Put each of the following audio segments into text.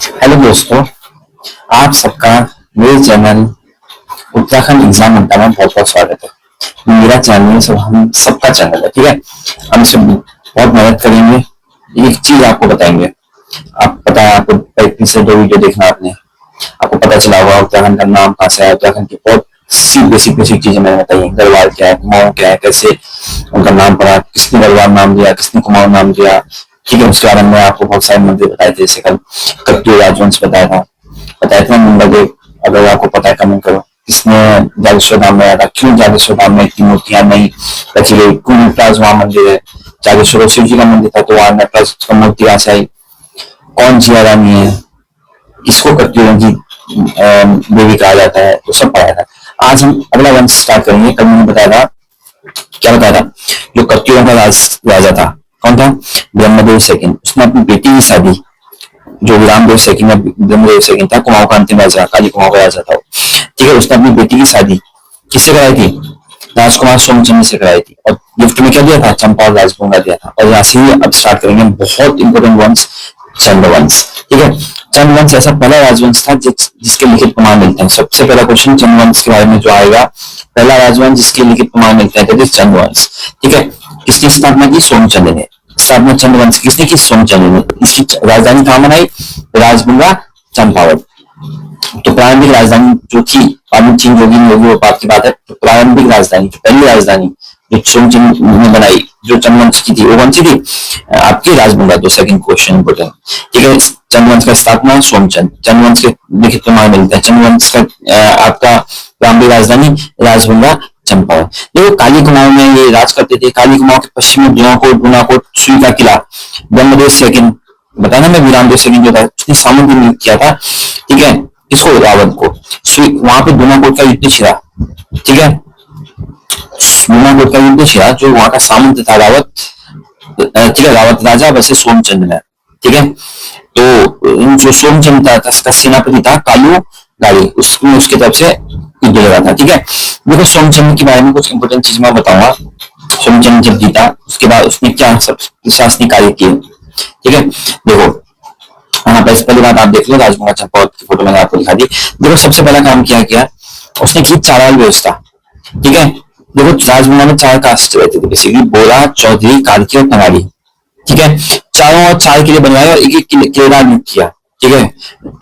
Hello दोस्तों, आप सबका मेरे चैनल उत्तराखंड एग्जाम अड्डा में बहुत बहुत स्वागत है। मेरा चैनल सब हम सबका चैनल है, ठीक है। हम इसमें बहुत मदद करेंगे, एक चीज आपको बताएंगे। आप पता है, आपको पहले से दो वीडियो देखना आपने, आपको पता चला होगा उत्तराखंड का नाम कहाँ से आया। उत्तराखंड की बहुत सी बेसिक बेसिक चीजें मैंने बताई। गढ़वाल क्या है, कुमाऊं क्या है, कैसे उनका नाम पड़ा, किसने गढ़वाल नाम दिया, किसने कुमाऊं नाम दिया, ठीक है। उसके बारे में आपको बहुत सारे मंदिर बताए थे, जैसे कल कत्यूर राजवंश बताया था मुंबई के। अगर आपको पता है कमेंट करो, किसने जागेश्वर धाम में आया था, क्यों जागेश्वर धाम में इतनी मूर्तियां नहीं रची गई, क्यों नटराज वहां मंदिर है। जागेश्वर शिव जी का मंदिर था, तो वहां नटराज का मूर्ति आ आई। कौन सी रानी है, किसको कत्यूरों की देवी कहा जाता है, तो सब पढ़ाया था। आज हम अगला वंश स्टार्ट करेंगे। कल मैंने बताया था, क्या बताया था, जो कत्यूरों का राजा था, कौन था, ब्रह्मदेव सेकंड। उसने अपनी बेटी की शादी, जो रामदेव सेकंड ब्रह्मदेव सेकंड था, कुमाऊं का अंतिम राजा, काली कुमाऊं का राजा था, ठीक है। उसने अपनी बेटी की शादी किससे कराई थी, राजकुमार सोमचंद्र से कराई थी। और गिफ्ट में क्या दिया था, चंपा और राजभोंगा दिया था। और यहाँ से ही अब स्टार्ट करेंगे बहुत इंपोर्टेंट वंश, चंद्रवंश, ठीक है। चंद्रवंश ऐसा पहला राजवंश था जिसके लिखित प्रमाण मिलते हैं। सबसे पहला क्वेश्चन चंद्रवंश के बारे में जो आएगा, पहला राजवंश जिसके लिखित प्रमाण मिलते हैं, चंद्रवंश, ठीक है। किसकी स्थापना की, सोमचंद्र ने। स्थापना चंद्रवंश किसने की, सोमचंद्र ने। इसकी राजधानी कहां बनाई, राजभुंगा चंपावत। तो प्रारंभिक राजधानी जो थी, चीन जोगी होगी वो बात की बात है। तो प्रारंभिक राजधानी, पहली राजधानी जो सोमचंद्र ने बनाई, जो चंद्रवंश की थी, वो कौन सी थी, आपकी राजभुंगा। तो सेकंड क्वेश्चन इंपोर्टेंट, ठीक है। चंद्रवंश का स्थापना सोमचंद्र, चंद्रवंश के लिखित प्रमाण मिलते हैं। चंद्रवंश का आपका प्रारंभिक राजधानी राजभुंगा चंपावत। देखो, काली कुमाऊं में ये राज करते थे। काली कुमाऊं के पश्चिम में दूनाकोट सुई का किला, ब्रह्मदेव सेकंड, बताया ना मैं, विरामदेव सेकंड जो था उसने सामंत नियुक्त किया था, ठीक है। किसको, रावत को। वहां पे दूनाकोट का युद्ध छिड़ा, ठीक है। दूनाकोट का युद्ध छिड़ा, जो वहां का सामंत था रावत, ठीक है। रावत राजा वैसे सोमचंद्र है, ठीक है। तो जो सोमचंद्र था का सेनापति था कालू गाड़ी, उसमें उसकी तरफ से युद्ध लगा था, ठीक है। देखो, सोमचंद्र के बारे में कुछ इंपोर्टेंट चीज मैं बताऊंगा। सोमचंद्र जब जीता उसके बाद उसने क्या सब प्रशासनिक कार्य किए, ठीक है। देखो, यहाँ पर पहली बात आप देख लो, राजभुंगा चंपावत की फोटो मैंने आपको दिखा दी। देखो, सबसे पहला काम क्या किया, उसने की चाराल व्यवस्था, ठीक है। देखो, राजभुंगा में 4 कास्ट रहते थे बेसिकली, बोरा, चौधरी, कार्की और तंगाड़ी, ठीक है। चारों और 4 किले बनवाए और एक एक किलेदार नियुक्त किया, ठीक है।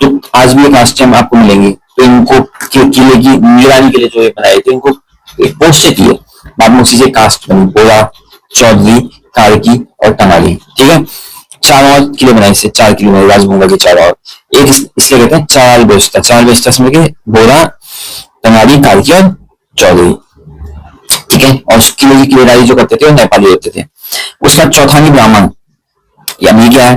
तो आज भी कास्ट आपको मिलेंगे, तो इनको किले की निगरानी के लिए जो बनाए थे, इनको एक पोस्ट से किए। बाद में उसी से कास्ट बनी, बोरा, चौधरी, कार्की और तंगाड़ी, ठीक है। 4 और किले बनाए, इससे 4 किले बनाए राजभुंगा के 4 और। एक इसलिए कहते हैं चार व्यवस्था। चार व्यवस्था समझ गए, बोरा, तंगाड़ी, कार्की और चौधरी, ठीक है। और किले की किलेदारी जो करते थे वो नेपाली होते थे। उसका चौथानी ब्राह्मण, यानी क्या है,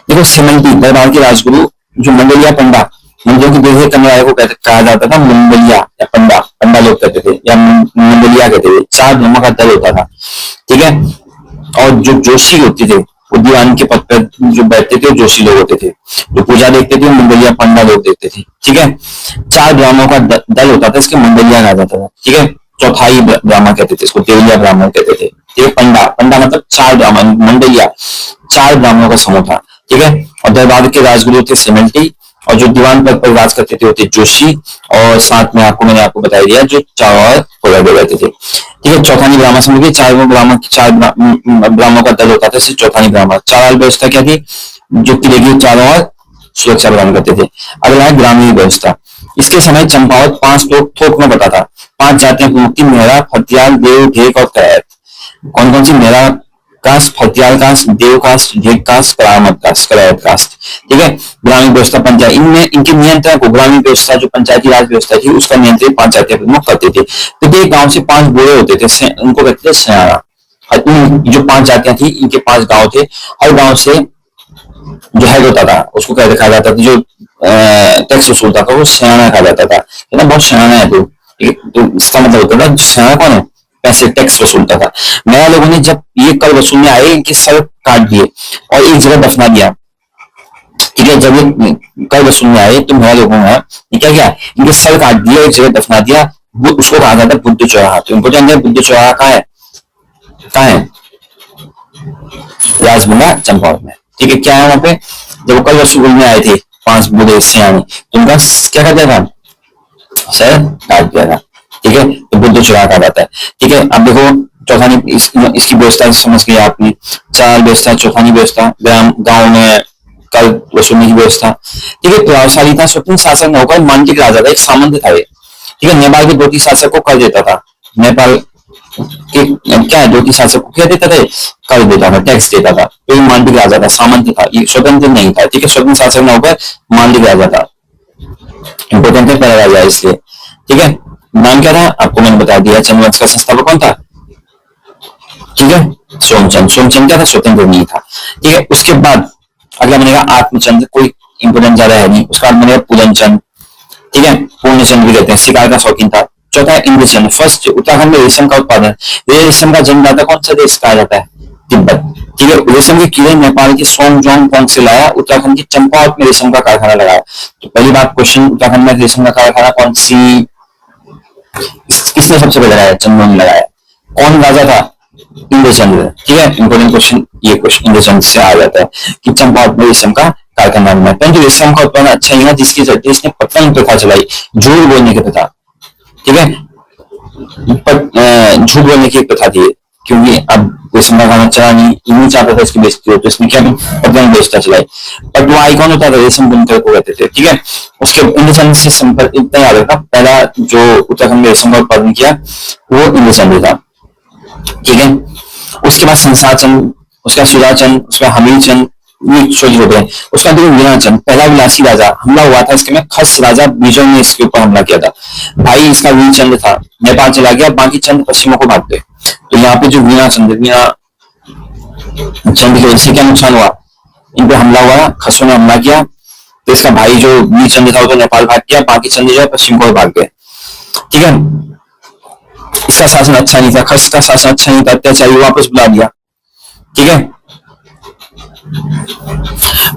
देखो, सिमल्टी दरबार के राजगुरु जो मंडलिया पंडा, मंदिरों की देखरेख करने वाले को कहा जाता था मंडलिया या पंडा, पंडा लोग कहते थे या मंडलिया कहते थे। 4 ब्रह्मों का दल होता था, ठीक है। और जो जोशी होते थे, वो दीवान के पद पर जो बैठते थे जोशी लोग होते थे। जो पूजा देखते थे मंडलिया पंडा लोग देखते थे, ठीक है। 4 ब्राह्मणों का दल होता था, इसके मंडलिया कहा जाता था, ठीक है। चौथाई ब्राह्मण कहते थे इसको, देवलिया ब्राह्मण कहते थे। ये पंडा, पंडा मतलब 4 ब्राह्मण, मंडलिया 4 ब्राह्मणों का समूह था, ठीक है। और दरबार के राजगुरु थे सिमल्टी, और जो दीवान पद पर राज करते थे होते जोशी, और साथ में मैंने आपको बता दिया जो 4 और रहते थे, ठीक है। चौथानी ब्राह्मण समझ गए, 4 ब्राह्मण, 4 ब्राह्मणों का दल होता था, इससे चौथानी ब्राह्मण। 4 व्यवस्था क्या थी, जो किले की 4 और सुरक्षा प्रदान करते थे। अगला है ग्रामीण व्यवस्था। इसके समय चंपावत 5 थोक में बता था। 5 जातियां प्रमुख थी, मेहरा, फतियाल, देव, ढेक और कैत। कौन कौन सी, मेहरा कास्ट, फतियाल कास्ट, देव कास्ट, ढेक कास्ट, करामत कास्ट, करायत कास्ट, ठीक है। ग्रामीण व्यवस्था पंचायत, इनमें इनके नियंत्रण को, ग्रामीण व्यवस्था जो पंचायती राज व्यवस्था थी उसका नियंत्रण 5 जातियां प्रमुख करते थे। प्रत्येक गांव से 5 बोरे होते थे, उनको कहते थे सेनारा। जो 5 जातियां थी, इनके 5 गांव थे। हर गांव से जो हेड होता था उसको क्या देखा जाता था, जो टैक्स वसूलता था वो सेनाना कहा जाता था। ना बहुत सेनाना है तो इसका मतलब होता था सेनाना कौन है, पैसे टैक्स वसूलता था। मेरा लोगों ने जब ये कर वसूलने आए, इनके सर काट दिए और एक जगह दफना दिया, ठीक है। जब ये कर वसूलने आए तो मेरा लोगों ने क्या किया, इनके सर काट दिया, एक जगह दफना दिया। उसको कहा जाता है बुद्ध चौराहा। तो इनको जानते हैं बुद्ध चौराहा कहाँ है, कहाँ है, राजभुंगा चंपावत में, ठीक है। क्या है वहां पे, जब कल वसूलने आए थे 5 बूढ़े सियाने, तो उनका क्या कर दिया था, सर काट दिया था। ठीक है, तो बुद्ध चुरा कहा जाता है। ठीक है, अब देखो चौथानी इसकी व्यवस्था समझ गई आपने, चाल व्यवस्था, चौथानी व्यवस्था, ग्राम गांव में कर वसूलने की व्यवस्था। ठीक है, प्रभावशाली था, स्वतंत्र शासक न होकर मांडलिक राजा था, एक सामंत था ये। ठीक है, नेपाल के ज्योति शासक को कर देता था, नेपाल के क्या है ज्योति शासक को क्या देता था, कर देता था, टैक्स देता था। तो ये मांडलिक राजा था, सामंत था, ये स्वतंत्र नहीं था। ठीक है, स्वतंत्र शासक न होकर मांडलिक राजा था, इंपोर्टेंट है, पहला राजा है इसलिए। ठीक है, नाम क्या था आपको मैंने बता दिया, चंद्रवंश का संस्थापक कौन था, ठीक है, सोमचंद। सोमचंद क्या था, स्वतंत्र नहीं था। ठीक है, उसके बाद अगला बनेगा आत्मचंद, कोई इंपोर्टेंट ज्यादा है नहीं। उसका बाद बनेगा पूरनचंद। ठीक है, पूर्णचंद भी कहते हैं, शिकार का शौकीन था। चौथा है इंद्रचंद। फर्स्ट, उत्तराखंड में रेशम का उत्पादन, रेशम का जन्मदाता कौन सा देश कहा जाता है, तिब्बत। ठीक है, रेशम के कीड़े नेपाल के सोमजोंग पॉइंट से लाया, उत्तराखंड के चंपावत में रेशम का कारखाना लगाया। तो पहली बात क्वेश्चन, उत्तराखंड में रेशम का कारखाना कौन सी, किसने सबसे पहले लगाया, चंद्रों ने लगाया। कौन राजा था, इंद्रचंद्र। ठीक है, इंपोर्टेंट क्वेश्चन ये क्वेश्चन इंद्रचंद्र से आ जाता है कि चंपावत में रेशम का कारखाना बनाया। परंतु रेशम का उत्पादन अच्छा ही हुआ, जिसकी चलते इसने पतंग प्रथा चलाई, झूठ बोलने की प्रथा। ठीक है, झूठ बोलने की प्रथा थी, क्योंकि अब रेशम का खाना चला नहीं चाहता था इसकी बेइज्जती हो, तो इसने क्या पतंग बेचता चलाई। पटवाई कौन होता था, रेशम बुनकर को कहते थे। ठीक है, उसके इंद्रचंद्र से संपर्क इतना याद रखना, पहला जो उत्तराखंड में रेशम का उत्पादन किया वो इंद्रचंद्र था। ठीक है, उसके बाद संसारचंद, उसका सुधाचंद, उसका हमीरचंद, छोटे छोटे। उसका देखो वीराचंद, पहला विलासी राजा, हमला हुआ था इसके में खस राजा बीजों ने इसके ऊपर हमला किया था। भाई इसका वीरचंद था, नेपाल चला गया, बाकी चंद पश्चिमों को भाग गए। तो यहाँ पे जो वीराचंद चंद की वजह से क्या नुकसान हुआ, इन पे हमला हुआ, खसों ने हमला किया, तो इसका भाई जो वीरचंद था वो तो नेपाल भाग गया, बाकी चंद जो है पश्चिम को भाग गए। ठीक है, इसका शासन अच्छा नहीं था, खस का शासन अच्छा नहीं था, अत्याचारी वापस बुला दिया। ठीक है,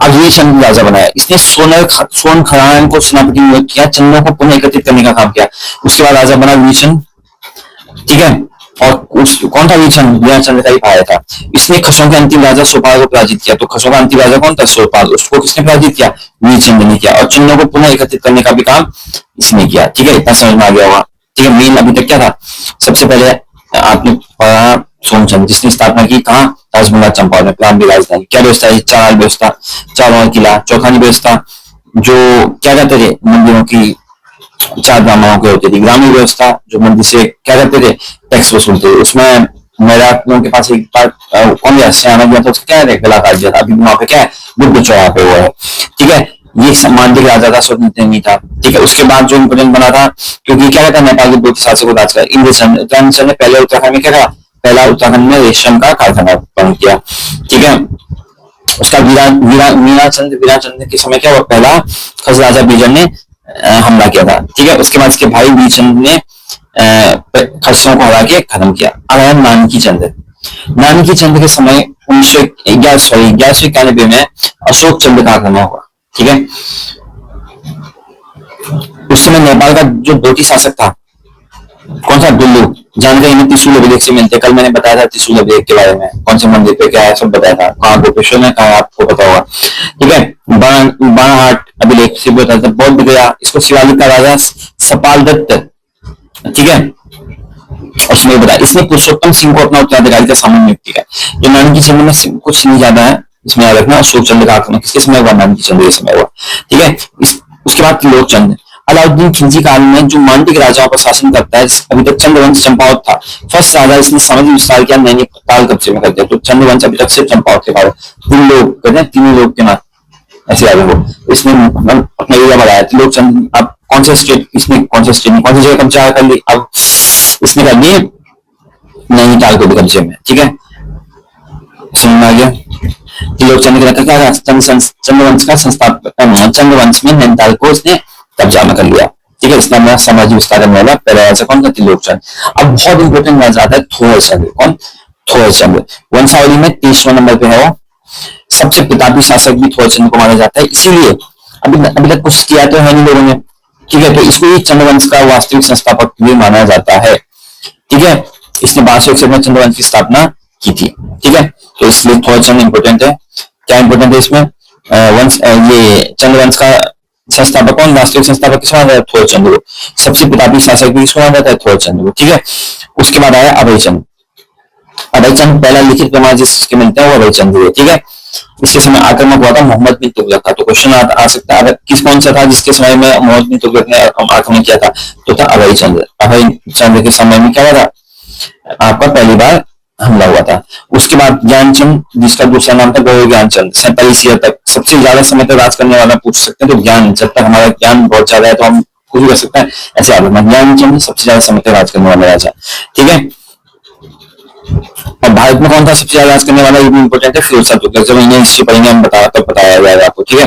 अब ये चंद राजा बनाया, इसने सोन खरान को सेनापति नियुक्त किया, चंदों को पुनः एकत्रित करने का काम किया। उसके बाद राजा बना वीरचंद। ठीक है, और कौन था वीरचंद, वीरचंद का ही भाई था। इसने खसों के अंतिम राजा सोपाल को पराजित किया। तो खसों का अंतिम राजा कौन था, सोपाल, उसको किसने पराजित किया, वीरचंद ने किया। और चंदों को पुनः एकत्रित करने का भी काम इसने किया। ठीक है, इतना समझ में आ गया होगा। ठीक है, मेन अभी तक क्या था, सबसे पहले आपने पढ़ा सोमचंद, जिसने स्थापना की कहा, राजभंगा चंपावत में, प्रांत की राजधानी। क्या व्यवस्था है, चाल व्यवस्था, चारों किला। चौथानी व्यवस्था, जो क्या कहते थे, मंदिरों की 4 ब्राह्मणों की होती थी। ग्रामीण व्यवस्था, जो मंदिर से क्या करते थे, टैक्स वसूलते थे। उसमें मराठियों के पास एक बार कौन गया, सियाना गया था, उसका क्या है, गला काट दिया था। अभी वहां पे क्या है, बुद्ध चौराहा पे हुआ है। ठीक है, ये मांडलिक राजा था, स्वतंत्र नहीं था। ठीक है, उसके बाद जो इंपोर्टेंट बना था, क्योंकि क्या कहता है, नेपाल के दो शासक को राज का इंद्रचंद ने पहले उत्तराखंड में क्या कहा, पहला उत्तराखंड में रेशम का कारखाना बंद किया। ठीक है, उसका वीराचंद के समय क्या हुआ, पहला खस राजा बीजन ने हमला किया था। ठीक है, उसके बाद इसके भाई वीरचंद ने खसों को हरा के खत्म किया। अब है नानकी चंद। नानकी चंद के समय 1191 में अशोक चंद का आक्रमण हुआ। ठीक है, उस समय नेपाल का जो डोटी शासक था कौन सा, दुल्लू। जानकारी में त्रिशूल अभिलेख से मिलते, कल मैंने बताया था त्रिशूल अभिलेख के बारे में, कौन से मंदिर पे क्या है सब बताया था, कहाँ गोपेश्वर में, कहाँ आपको पता होगा। ठीक है, बाणाहाट अभिलेख से बताया था। बौद्ध गया, इसको शिवालिक का राजा सपाल दत्त, ठीक है, उसमें बताया, इसने पुरुषोत्तम सिंह को अपना उत्तराधिकारी का सामने नियुक्त किया। जो नानकी चंद्र में कुछ नहीं ज्यादा है, इसमें याद रखना, अशोक चंद्र का आक्रमण किसके समय हुआ, नानकी चंद्र के समय हुआ। ठीक है, उसके बाद त्रिलोक चंद। अलाउद्दीन खिलजी काल में जो मांडलिक राजाओं पर शासन करता है, अभी तक चंद्रवंश चंपावत था। फर्स्ट राजा इसने साम्राज्य विस्तार किया, नैनीताल कब्जे में कर दिया। तो चंद्रवंश अभी तक सिर्फ चंपावत के बाद, 3 लोग कहते हैं, 3 लोग के नाम ऐसे याद रखो। इसने अपना एरिया बढ़ाया। त्रिलोक चंद अब कौन सा स्टेट, इसने कौन सा स्टेट, कौन सी जगह कब्जा कर ली, अब इसने कर ली नैनीताल को भी कब्जे में। ठीक है, समझ में आ गया। त्रिलोक चंद क्या, चंद्रवंश का संस्थापक, चंद्रवंश में नैनीताल को इसने कब्जा में कर लिया। ठीक है, इसने अपना साम्राज्य विस्तार करने वाला पहला राजा कौन था, त्रिलोक चंद। अब बहुत इंपोर्टेंट राजा आता है थोर चंद। कौन, थोर चंद। वंशावली में 23वां नंबर पे है वो। सबसे प्रतापी शासक भी थोर चंद को माना जाता है, इसीलिए अभी तक कुछ किया तो है नहीं लोगों ने। ठीक है, तो इसको ही चंद्रवंश का वास्तविक संस्थापक भी माना जाता है। ठीक है, इसने 1261 में चंद्रवंश की स्थापना की थी। ठीक है, तो इसलिए थोर चंद इंपोर्टेंट है। क्या इंपोर्टेंट है इसमें, वंश ये चंद्रवंश का संस्थापक कौन, वास्तविक संस्थापक किसको माना जाता है, थोरचंद को। सबसे प्रतापी शासक भी किसको माना जाता है, थोरचंद को, ठीक है। उसके बाद आया अभयचंद। अभयचंद पहला लिखित प्रमाण जिसके मिलता है वो अभयचंद है, ठीक है। इसके समय आक्रमक हुआ था मोहम्मद बिन तुगलक का। तो क्वेश्चन आ सकता है किस कौन सा था जिसके समय में मोहम्मद बिन तुगलक ने आक्रमण किया था, तो था अभयचंद। अभयचंद के समय में क्या हुआ था, आपका पहली बार हमला हुआ था। उसके बाद ज्ञानचंद जिसका दूसरा नाम था गौरव ज्ञानचंद, 47 ईयर तक सबसे ज्यादा समय तक राज करने वाला पूछ सकते हैं। तो ज्ञान, जब तक हमारा ज्ञान बहुत ज्यादा है तो हम कुछ भी कर सकते हैं, ऐसे याद रखना। ज्ञानचंद सबसे ज्यादा समय तक राज करने वाला राजा, ठीक है। और भारत में कौन था सबसे ज्यादा राज करने वाला, ये भी इंपॉर्टेंट है, फिरोज शाह तुगलक। जब इन्हें हिस्ट्री पढ़ेंगे हम बताया जाएगा आपको, ठीक है।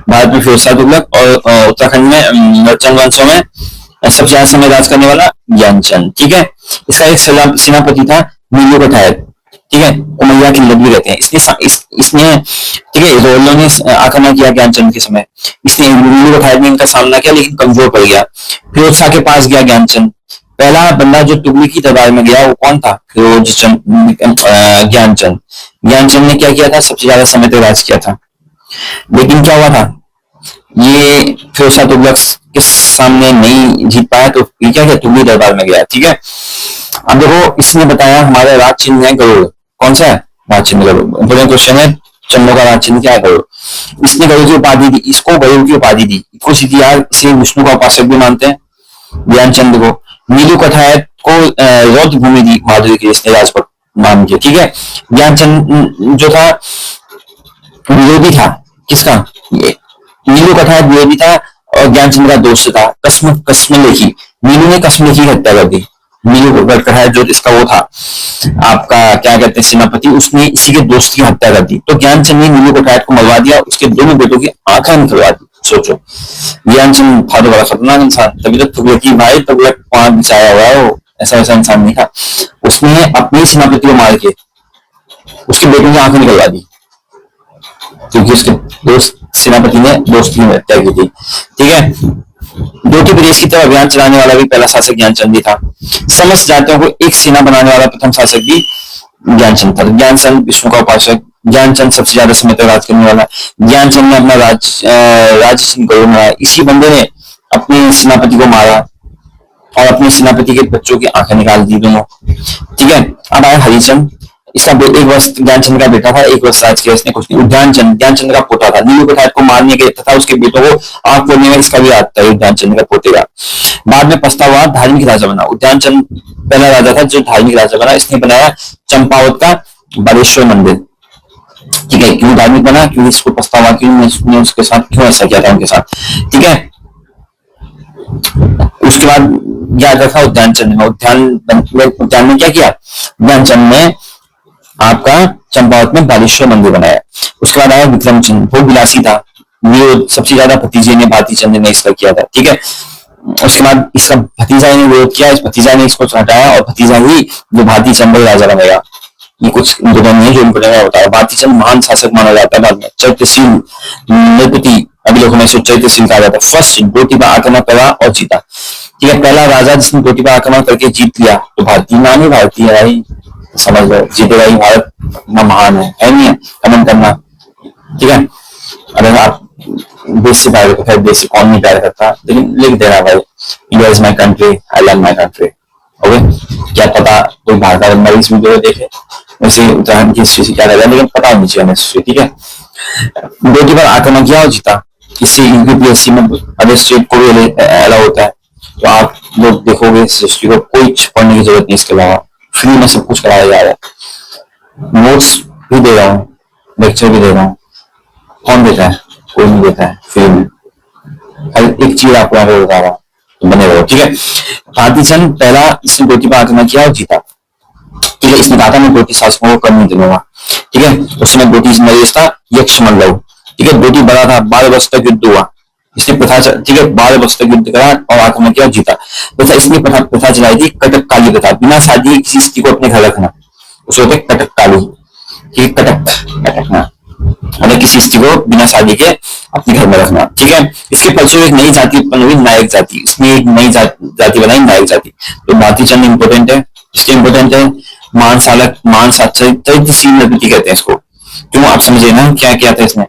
भारत में फिरोज शाह तुगलक और उत्तराखंड में चंद वंशों में सबसे ज्यादा समय राज करने वाला ज्ञानचंद, ठीक है। इसका एक सेनापति था नीलू कठायत, ठीक है, उमैया की लड़की रहते हैं। इसने ठीक है, रोहल्लों ने आक्रमण किया ज्ञानचंद के समय। इसने नीलू कठायत ने इनका सामना किया लेकिन कमजोर पड़ गया। फिरोज शाह के पास गया ज्ञानचंद। पहला बंदा जो तुगलक की दरबार में गया वो कौन था, ज्ञानचंद। ज्ञानचंद ने क्या किया था, सबसे ज्यादा समय तक राज किया था। लेकिन क्या हुआ था, ये फिरोज शाह तुगलक के सामने नहीं जीत पाया, तो क्या किया, तुगलक दरबार में गया, ठीक है। अब देखो इसने बताया हमारा राज चिन्ह है गरुड़, कौन सा है, राज चिन्ह गरुड़। इंपॉर्टेंट क्वेश्चन है, चंद्रों का राज चिन्ह क्या है, गरुड़। इसने गरुड़ की उपाधि दी, इसको गरुड़ की उपाधि दी। कुछ इतिहास से विष्णु का उपासक भी मानते हैं ज्ञानचंद को। नीलू कठायत को रौद्र भूमि दी माधुरी की, इसने राजपट मान के, ठीक है। ज्ञानचंद जो था विरोधी था किसका, ये नीलू कठायत विरोधी था और ज्ञानचंद का दोस्त था। कसम लेखी, नीलू ने कसम लेखी की हत्या कर दी। नीलू कठायत जो इसका वो था आपका क्या कहते हैं सेनापति, उसने इसी के दोस्त की हत्या कर दी। तो ज्ञानचंद ने नीलू कठायत को मरवा दिया, उसके दोनों बेटों की आंखें निकलवा दी। सोचो, ज्ञानचंद था तो बड़ा खतरनाक इंसान, तभी तो तुगलक की भाई तुगलक पांच बिछाया हुआ है, वो ऐसा वैसा इंसान नहीं था। उसने अपने सेनापति को मार के उसके बेटों की आंखें निकलवा दी, क्योंकि उसके दोस्त सेनापति ने दोस्त की हत्या की थी, ठीक है। डोटी प्रदेश की तरफ अभियान चलाने वाला भी पहला शासक ज्ञानचंद ही था। समस्त जातियों को एक सेना बनाने वाला प्रथम शासक भी ज्ञानचंद था। ज्ञानचंद विष्णु का उपासक, ज्ञानचंद सबसे ज्यादा समय तक राज करने वाला। ज्ञानचंद ने अपना राज्य चिन्ह गरुड़ बनाया। इसी बंदे ने अपने सेनापति को मारा और अपने सेनापति के बच्चों की आंखें निकाल दी दोनों, ठीक है। अब आया हरिचंद, इसका एक वर्ष ज्ञानचंद का बेटा था, एक वर्ष राज किया इसने कुछ नहीं। उद्यानचंद ज्ञानचंद का पोता था, नीलू कठायत को मारने के तथा उसके बेटों को आग फोड़ने में इसका भी हाथ था, उद्यानचंद का पोते का। बाद में पछतावा, धार्मिक राजा बना। उद्यानचंद पहला राजा था जो धार्मिक राजा बना। इसने बनाया चंपावत का बालेश्वर मंदिर, ठीक है। क्यों धार्मिक बना, क्योंकि इसको पछतावा, क्यों उसके साथ क्यों ऐसा किया था उनके साथ, ठीक है। उसके बाद क्या था उद्यानचंद में, उद्यान में क्या किया, उद्यानचंद ने आपका चंपावत में बालेश्वर मंदिर बनाया। उसके बाद आया विक्रमचंद, बहुत विलासी था, ये सबसे ज्यादा भतीजे ने भारती चंद ने इसका किया था, ठीक है। उसके बाद इसका भतीजा ने विरोध किया, इस भतीजा ने इसको हटाया और भतीजा ही जो भारती चंद राजा बनेगा। ये कुछ नहीं है जो इनको होता है। भारती चंद महान शासक माना जाता है। बाद में चरित्रशील नृपति, अभिलेखों में चरित्रशील कहा जाता है। फर्स्ट डोटी पर आक्रमण करा और जीता, ठीक है। पहला राजा जिसने डोटी पर आक्रमण करके जीत लिया तो भारतीय नाम ही भारतीय है भाई, समझ लो, जीतेगा ही भारत, महान है नहीं है, कमेंट करना, ठीक है। अगर आप देश से प्यार करते हैं, देश से कौन नहीं प्यार करता, लेकिन लिख देना भाई, India is my country, I love my country, okay. क्या पता कोई बाहर का बंदा इस वीडियो को देखे, वैसे उत्तराखंड की हिस्ट्री से क्या लगा, लेकिन पता होनी चाहिए हिस्ट्री, ठीक है। डोटी पर आक्रमण किया और जीता। इससे यूपीएससी में अदर स्टेट को भी अलाउ होता है, तो आप लोग देखोगे इस हिस्ट्री को, कोई पढ़ने की जरूरत नहीं, इसके अलावा फ्री में सब कुछ कराया जा रहा है। नोट्स भी दे रहा हूँ, लेक्चर भी दे रहा हूँ, कौन देता है, कोई नहीं देता है, फ्री में हर एक चीज आपको यहाँ पे बता रहा हूँ, तो बने रहो, ठीक है। भारती चंद पहला इसने डोटी पर आक्रमण किया और जीता, ठीक है। इसने कहा था मैं डोटी शासकों को कम नहीं दूंगा, ठीक है। उस समय डोटी नरेश था, यक्ष मल्लव, ठीक है। डोटी बड़ा था, 12 वर्ष तक युद्ध हुआ। इसने प्रथा, ठीक है, 12 वर्ष तक युद्ध करा और आक्रमण किया और जीता। प्रथा इसने प्रथा चलाई थी कटक काली प्रथा, बिना शादी किसी स्त्री को अपने घर रखना, उसे होते कटक काली, ठीक है। कटकना मतलब किसी स्त्री को बिना शादी के अपने घर में रखना, ठीक है। इसके फलस्वरूप एक नई जाति उत्पन्न हुई, नायक जाति। इसने एक नई जाति बनाई, नायक जाति। तो भारती चंद इंपोर्टेंट है, इसलिए इंपोर्टेंट है। मान सालक, मान चरित्रशील नृपति कहते हैं इसको, क्यों आप समझे ना क्या किया था इसने,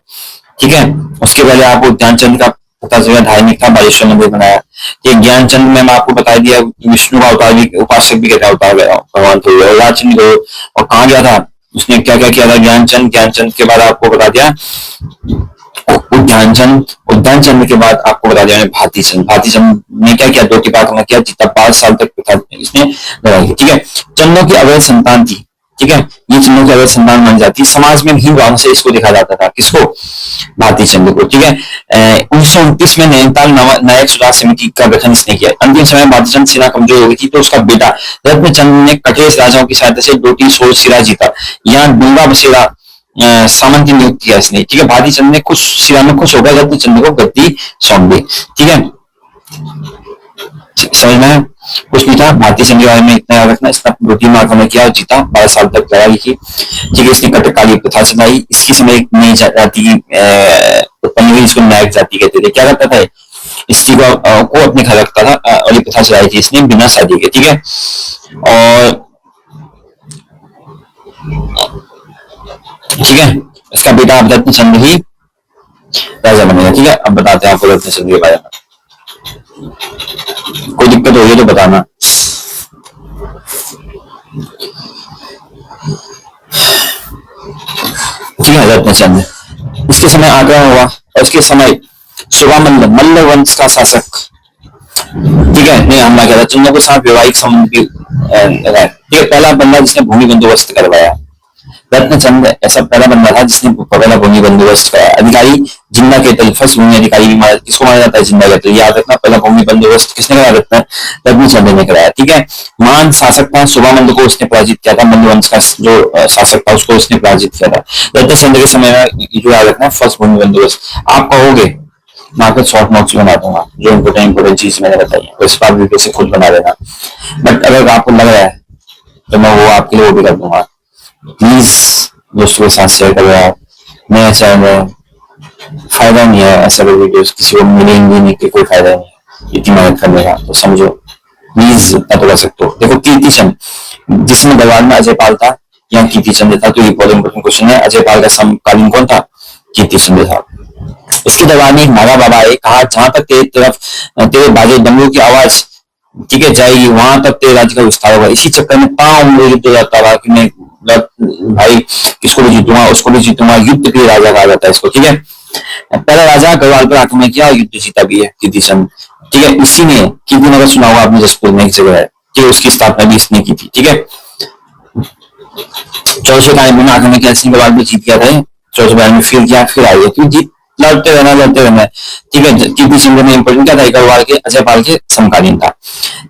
ठीक है। उसके पहले आपको ध्यानचंद का पता चला, धार्मिक था, बालेश्वर मंदिर बनाया। ये ज्ञानचंद में मैं आपको बता दिया विष्णु का अवतार भी, उपासक भी कहता अवतार भगवान थे। और राजचंद को और कहाँ गया था, उसने क्या क्या किया था ज्ञानचंद। ज्ञानचंद के बाद आपको बता दिया उद्यानचंद। उद्यानचंद के बाद आपको बता दिया भारती चंद। भारती चंद ने क्या किया, 2 टिपाक में किया, जितना 5 साल तक इसने लड़ाई। ठीक है। चंदों की अवैध संतान थी। ठीक है, ये चंदों की अवैध संतान मानी जाती है। समाज में हीन भावना से इसको देखा जाता था, किसको, भारती चंद को। ठीक है। 1929 में नैनीताल नायक सुधार समिति का गठन इसने किया। अंतिम समय भारती चंद सेना कमजोर हो गई थी, तो उसका बेटा रत्नचंद ने कठेस राजाओं की सहायता से डोटी सोल सिरा जीता। यहाँ डूंगा बसेरा सामंत की नियुक्त किया इसने। ठीक है। भारती चंद ने खुश, सिरा में खुश होकर रत्नचंद को गद्दी सौंप दी। ठीक है, समझ में कुछ नहीं था। भारतीय चंद के बारे में इतना याद रखना। इसका डोटी मार्ग में किया और जीता, 12 साल तक लड़ाई की। ठीक है। इसने कटकाली प्रथा चलाई। इसकी समय एक नई जाति की उत्पन्न हुई, इसको नायक जाति कहते थे। क्या करता था, स्त्री को अपने घर रखता था और ये प्रथा चलाई थी इसने बिना शादी के। ठीक है। और ठीक है, इसका बेटा अब रत्नचंद ही राजा बनेगा। ठीक है। अब बताते हैं आपको रत्नचंद के बारे में। कोई दिक्कत हो तो बताना। ठीक है। रत्नचंद, इसके समय आक्रमण हुआ और इसके समय शिवामल्ल मल्ल वंश का शासक, ठीक है, ने हमला किया था। चंदों के साथ वैवाहिक संबंध भी ठीक है। पहला बंदा जिसने भूमि बंदोबस्त करवाया, रत्नचंद ऐसा पहला बंदा था जिसने पहला भूमि बंदोबस्त कराया। अधिकारी जिंदा केतल, फर्स्ट भूमि अधिकारी भी किसको माना जाता है, जिंदा केतल। याद रखना, पहला भूमि बंदोबस्त किसने कराया, रत्नचंद ने कराया। ठीक है। मान शासक था, सुबामंद को उसने पराजित किया था। मंद वंश का जो शासक था उसको उसने पराजित किया था। रत्नचंद के समय में जो याद रखना, फर्स्ट भूमि बंदोबस्त। आप कहोगे मैं आपको शॉर्ट नोट्स बना दूंगा, जो इंपोर्टेंट चीज मैंने बताई है, इस बार वीडियो से खुद बना देना। बट अगर आपको लग रहा है तो मैं वो आपके लिए वो भी कर दूंगा। प्लीज दोस्तों के साथ शेयर करो आप। मेरा चैनल फायदा नहीं है ऐसा कोई वीडियोस, किसी को मिलेंगे नहीं कि कोई फायदा नहीं है इतनी मेहनत करने का, तो समझो प्लीज इतना तो कर सकते हो। देखो कीर्तिचंद, जिसने दरबार में अजय पाल था या कीर्तिचंद था, तो ये बहुत इंपोर्टेंट क्वेश्चन है। अजय पाल का समकालीन कौन था, कीर्तिचंद था। इसके दरबार में नागा बाबा है, कहा जहां तक तेरे बाजे डमरू की आवाज, ठीक है, जाएगी वहां तक तेरे राज्य का विस्तार होगा। इसी चक्कर में ताउम्र युद्ध हो जाता रहा कि मैं भाई किसको भी जीतूंगा, उसको भी जीतूंगा। युद्ध के राजा कहा जाता है इसको। ठीक है। पहला राजा गढ़वाल पर आक्रमण किया, युद्ध जीता भी है कीर्तिचंद। ठीक है। इसी ने कीर्तिनगर सुना होगा आपने, जसपुर में एक जगह है, ठीक है, उसकी स्थापना भी इसने की थी। ठीक है। 1492 में आक्रमण किया, इसने गढ़वाल भी जीत गया था। 1492 में फिर किया, फिर आए, क्यों जीत, लड़ते रहना। ठीक है। कीर्तिचंद में इंपोर्टेंट क्या था, गढ़वाल के अजय पाल के समकालीन था।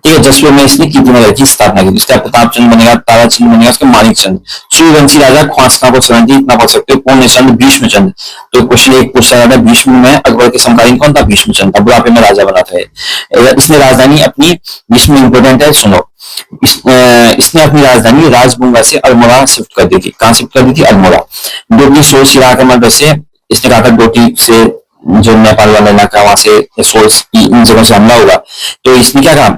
ठीक है। जसपुर में इसने कीर्तिनगर की स्थापना की। इसका प्रतापचंद बनेगा, ताराचंद बनेगा, उसके मानिकचंद। सूर्यवंशी राजा ख्वास्ता को समझिए, इतना पढ़ सकते हो। पूर्णचंद, भीष्मचंद। तो क्वेश्चन एक पूछा जाता है, भीष्म में अकबर के समकालीन कौन था, भीष्मचंद था, बुढ़ापे में राजा बना था। इसने राजधानी अपनी, भीष्म इंपोर्टेंट है सुनो, इसने अपनी राजधानी राजबुंगा से अल्मोड़ा शिफ्ट कर दी थी। कहां शिफ्ट कर दी थी, अल्मोड़ा। डोटी सोल सिरा के मदद से इसने कहा था डोटी से जो नेपाल वाला इलाका वहां से सोर्स इन जगहों से हमला होगा, तो इसने क्या कहा,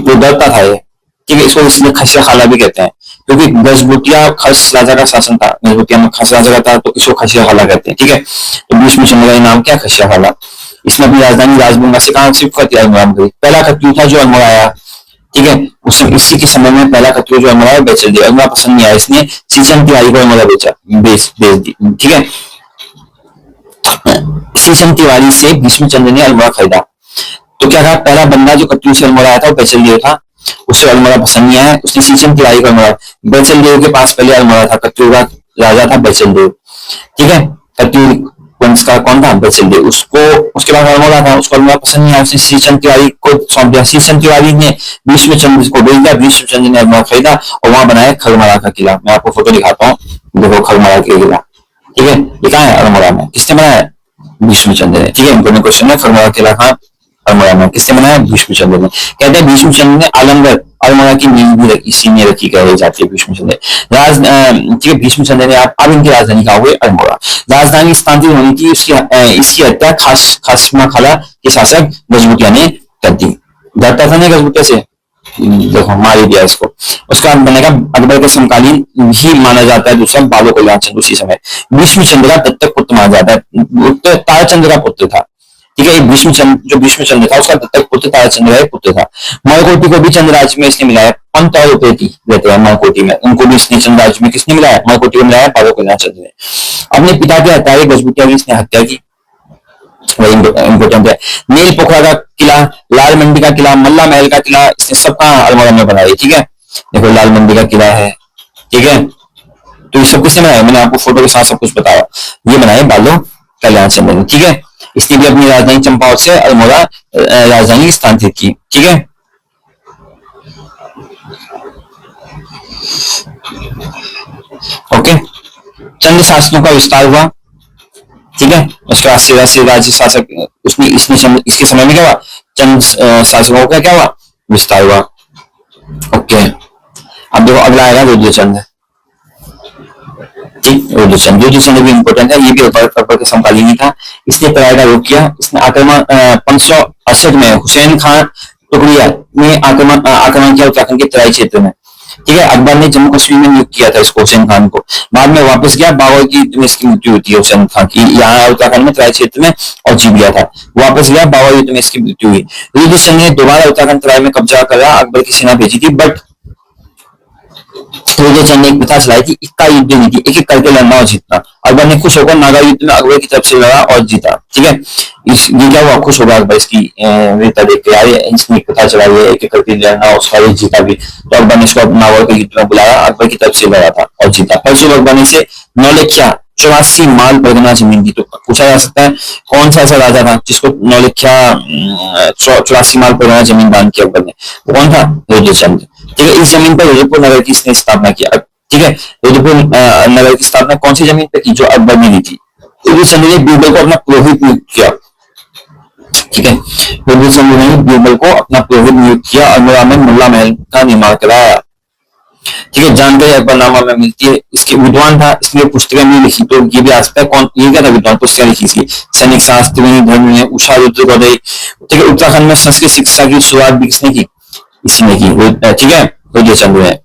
तो डरता था ये। ठीक है। इसको इसलिए खसिया खाला भी कहते हैं, क्योंकि गजबुटिया खस राजा का शासन था। गजबुटिया में खस राजा का था, तो इसको खसिया खाला कहते हैं। ठीक है। तो भीष्मचंद्र का नाम क्या, खसिया खाला। इसने अपनी राजधानी राजबुंगा से कहां शिफ्ट कर दिया, अल्मोड़ा में। पहला खत्रियु था जो अल्मोड़ा आया, ठीक है, इसी के समय में पहला खत्रियु जो अल्मोड़ा बेच दिया। अल्मोड़ा पसंद नहीं आया, इसने शीशम तिवारी को अल्मोड़ा बेच दी। ठीक है। शीशम तिवारी से भीष्मचंद्र ने अल्मोड़ा खरीदा। तो क्या कहा, पहला बंदा जो खत्रियु से अल्मोड़ा आया था वो बेचलदेव था, उसे अल्मोड़ा पसंद नहीं आया, उसने शीशम तिवारी को अल्मोड़ा। बेचलदेव के पास पहले अल्मोड़ा था, खत्रियु का राजा था बेचलदेव। ठीक है। खत्रियु वंश का कौन था, बेचलदेव। उसको उसके बाद अल्मोड़ा था, उसको अल्मोड़ा पसंद नहीं आया, उसने शीशम तिवारी को सौंप दिया। शीशम तिवारी ने भीष्मचंद्र को भेज दिया, भीष्मचंद्र ने अल्मोड़ा खरीदा और वहां बनाया खरमरा का किला। मैं आपको फोटो दिखाता हूँ, देखो खरमरा का किला। ठीक है। ये कहाँ है, अल्मोड़ा में। किसने बनाया, भीष्मचंद्र ने। ठीक है। इंपोर्टेंट क्वेश्चन है, खरमरा किला कहाँ, अल्मोड़ा में। किसने बनाया, भीष्मचंद्र ने। कहते हैं भीष्मचंद्र ने आलमगढ़ अल्मोड़ा की नींव भी इसी में रखी कही जाती है भीष्मचंद्र। ठीक है। भीष्मचंद्र ने अब इनकी राजधानी कहा हुई अल्मोड़ा। राजधानी स्थानांतरित होनी थी, इसकी हत्या खासमा खाला के शासक गजबुटिया ने कर दी। डरता था ना गजबुटिया से, देखो मार ही दिया इसको। उसके बाद बनेगा अकबर के समकालीन ही माना जाता है दूसरा बाबू कल्याण चंद्र उसी समय। भीष्म चंद्र का दत्तक पुत्र माना जाता है, ताराचंद्र का पुत्र था। ठीक है, भीष्म चंद्र जो भीष्म चंद्र था उसका दत्तक पुत्र ताराचंद्र का पुत्र था। मणकोटी को भी चंद्र राज्य में इसने मिलाया, पंत और उपेती रहते हैं मणकोटी में, उनको भी इसने चंद्र राज्य में किसने मिलाया, मणकोटी को मिलाया बाबू कल्याण चंद्र ने। अपने पिता के हत्यारे गजबुटिया की इसने हत्या की, वही इंपोर्टेंट है। नील पोखरा का किला, लाल मंडी का किला, मल्ला महल का किला, इसने सब कहा अल्मोड़ा में बनाया। ठीक है, देखो लाल मंडी का किला है। ठीक है, तो ये सब किसने बनाया, मैंने आपको फोटो के साथ सब कुछ बताया, ये बनाए बालो कल्याण चंद्र ने। ठीक है, इसने भी अपनी राजधानी चंपावत से अल्मोड़ा राजधानी स्थानांतरित की। ठीक है, ओके, चंद्र शासनों का विस्तार हुआ। ठीक है, उसके बाद से राज्य शासक उसने इसके समय में क्या हुआ, चंद शासकों का क्या हुआ, विस्तार हुआ। ओके, अब देखो अगला आएगा रुद्रचंद्र। ठीक, रुद्रचंद्र भी इंपोर्टेंट है, ये भी अकबर के समकालीन ही था। इसने पराया का रोक किया, इसने आक्रमण 568 में हुसैन खान टुकड़िया ने आक्रमण किया उत्तराखंड के तराई क्षेत्र में। ठीक है, अकबर ने जम्मू कश्मीर में नियुक्त किया था इसको हुसैन खान को, बाद में वापस गया, बाबर की युद्ध में इसकी मृत्यु होती है हुसैन खान की, यहाँ उत्तराखंड में तराई क्षेत्र में और जीत गया था, वापस गया, बाबर युद्ध में इसकी मृत्यु हुई। रुद्रचंद्र ने दोबारा उत्तराखंड तराई में कब्जा करा, अकबर की सेना भेजी थी, बट रुद्रचंद्र ने एक प्रथा चलाई थी, इक्का युद्ध नीति, एक एक करके लड़ना और जीतना। अकबर ने खुश होकर नागा युद्ध में अकबर की तरफ से लड़ा और जीता। ठीक है, ये क्या हुआ, खुश होगा अकबर इसकी वीरता देख के, यार इसने एक प्रथा चलाई है, एक एक करके लड़ना, उसका ये जीता भी, तो अकबर ने इसको नागौर के युद्ध में बुलाया, अकबर की तरफ से लड़ा था और जीता। फलस्वरूप अकबर ने इसे नौलखिया 84 माल परगना जमीन दी। तो पूछा जा सकता है कौन सा ऐसा राजा था जिसको नौलखिया 84 माल परगना जमीन दान की अकबर ने, वो कौन था, रुद्रचंद्र। ठीक है, इस जमीन पर रुद्रपुर नगर की इसने स्थापना किया। ठीक है, रुद्रपुर नगर की स्थापना कौन सी जमीन पे की, जो अकबर ने दी थी। रुद्रचंद्र ने बीरबल को अपना पुरोहित नियुक्त किया। ठीक है, रुद्रचंद्र ने बीरबल को अपना पुरोहित नियुक्त किया और अल्मोड़ा में मुल्ला महल का निर्माण कराया। ठीक है, जानकारी अकबरनामा में मिलती है, इसके विद्वान था, इसलिए पुस्तकें भी लिखी, तो ये भी आ सकता है कौन, ये क्या था विद्वान, पुस्तकें लिखी इसकी, सैनिक शास्त्र में, धर्म में, उषा रुद्र गौदई। ठीक है, उत्तराखंड में संस्कृत शिक्षा की शुरुआत भी किसने की, इसी ने की। ठीक है, रुद्रचंद्र ने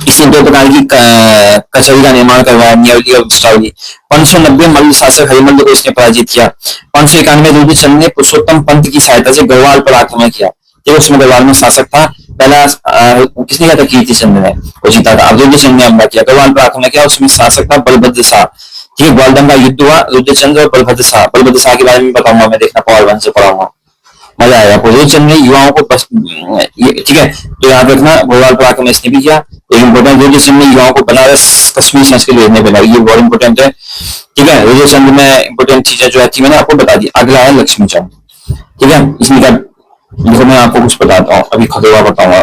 इसने 2 प्रकार की कचहरी का निर्माण करवाया, न्यायावली और पुष्टावली। 590 मल्ल शासक हरिमल्ल को इसने पराजित किया। 591 रुद्रचंद्र ने पुरुषोत्तम पंत की सहायता से गढ़वाल पर आक्रमण किया। ठीक, उसमें गढ़वाल में शासक था, पहला किसने किया था, कीर्तिचंद्र ने, वो जीता था। अब रुद्रचंद्र ने हमला किया, गढ़वाल पर आक्रमण किया, उसमें शासक था बलभद्र शाह। ठीक है, ग्वालदम का युद्ध हुआ, रुद्रचंद्र और बलभद्र शाह, बलभद्र शाह के बारे में बताऊंगा मैं, देखना पावर 1 से पढ़ाऊंगा, मजा आएगा। रुद्रचंद्र ने युवाओं को बस, ठीक है, तो याद रखना गढ़वाल पर आक्रमण इसने भी किया। इम्पोर्टेंट, रुद्रचंद्र ने युवाओं को बनारस कश्मीर संस्कृत भेजने पे लगा, ये बहुत इंपॉर्टेंट है। ठीक है, रुद्रचंद्र में इंपोर्टेंट चीजें जो थी मैंने आपको बता दी। अगला है लक्ष्मीचंद। ठीक है, इसमें क्या, देखो मैं आपको कुछ बताता हूँ, अभी खतवा बताऊंगा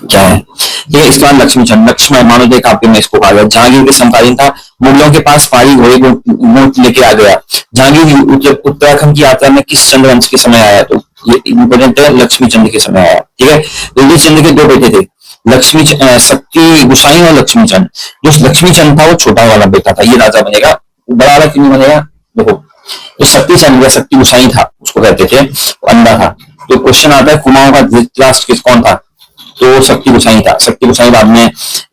क्या है। ठीक है, इसके बाद लक्ष्मीचंद, लक्ष्मण मानवदेव काव्य में इसको कहा गया। जहांगीर के समकालीन था, मुगलों के पास पारी घोड़े को लेके आ गया। जहांगीर उत्तराखंड की यात्रा में किस चंद्र वंश के समय आया, तो ये इंपोर्टेंट है, लक्ष्मीचंद के समय आया। ठीक है, रुद्रचंद्र के 2 बेटे थे, लक्ष्मी शक्ति गुसाई और लक्ष्मीचंद। जो लक्ष्मीचंद था वो छोटा वाला बेटा था, ये राजा बनेगा, बड़ा वाला क्यों बनेगा, देखो जो शक्तिचंद या शक्ति गुसाई था उसको कहते थे, वो अंधा था। तो क्वेश्चन आता है कुमाऊं का धृतराष्ट्र कौन था, तो शक्ति गुसाई था। शक्ति गुसाई बाद में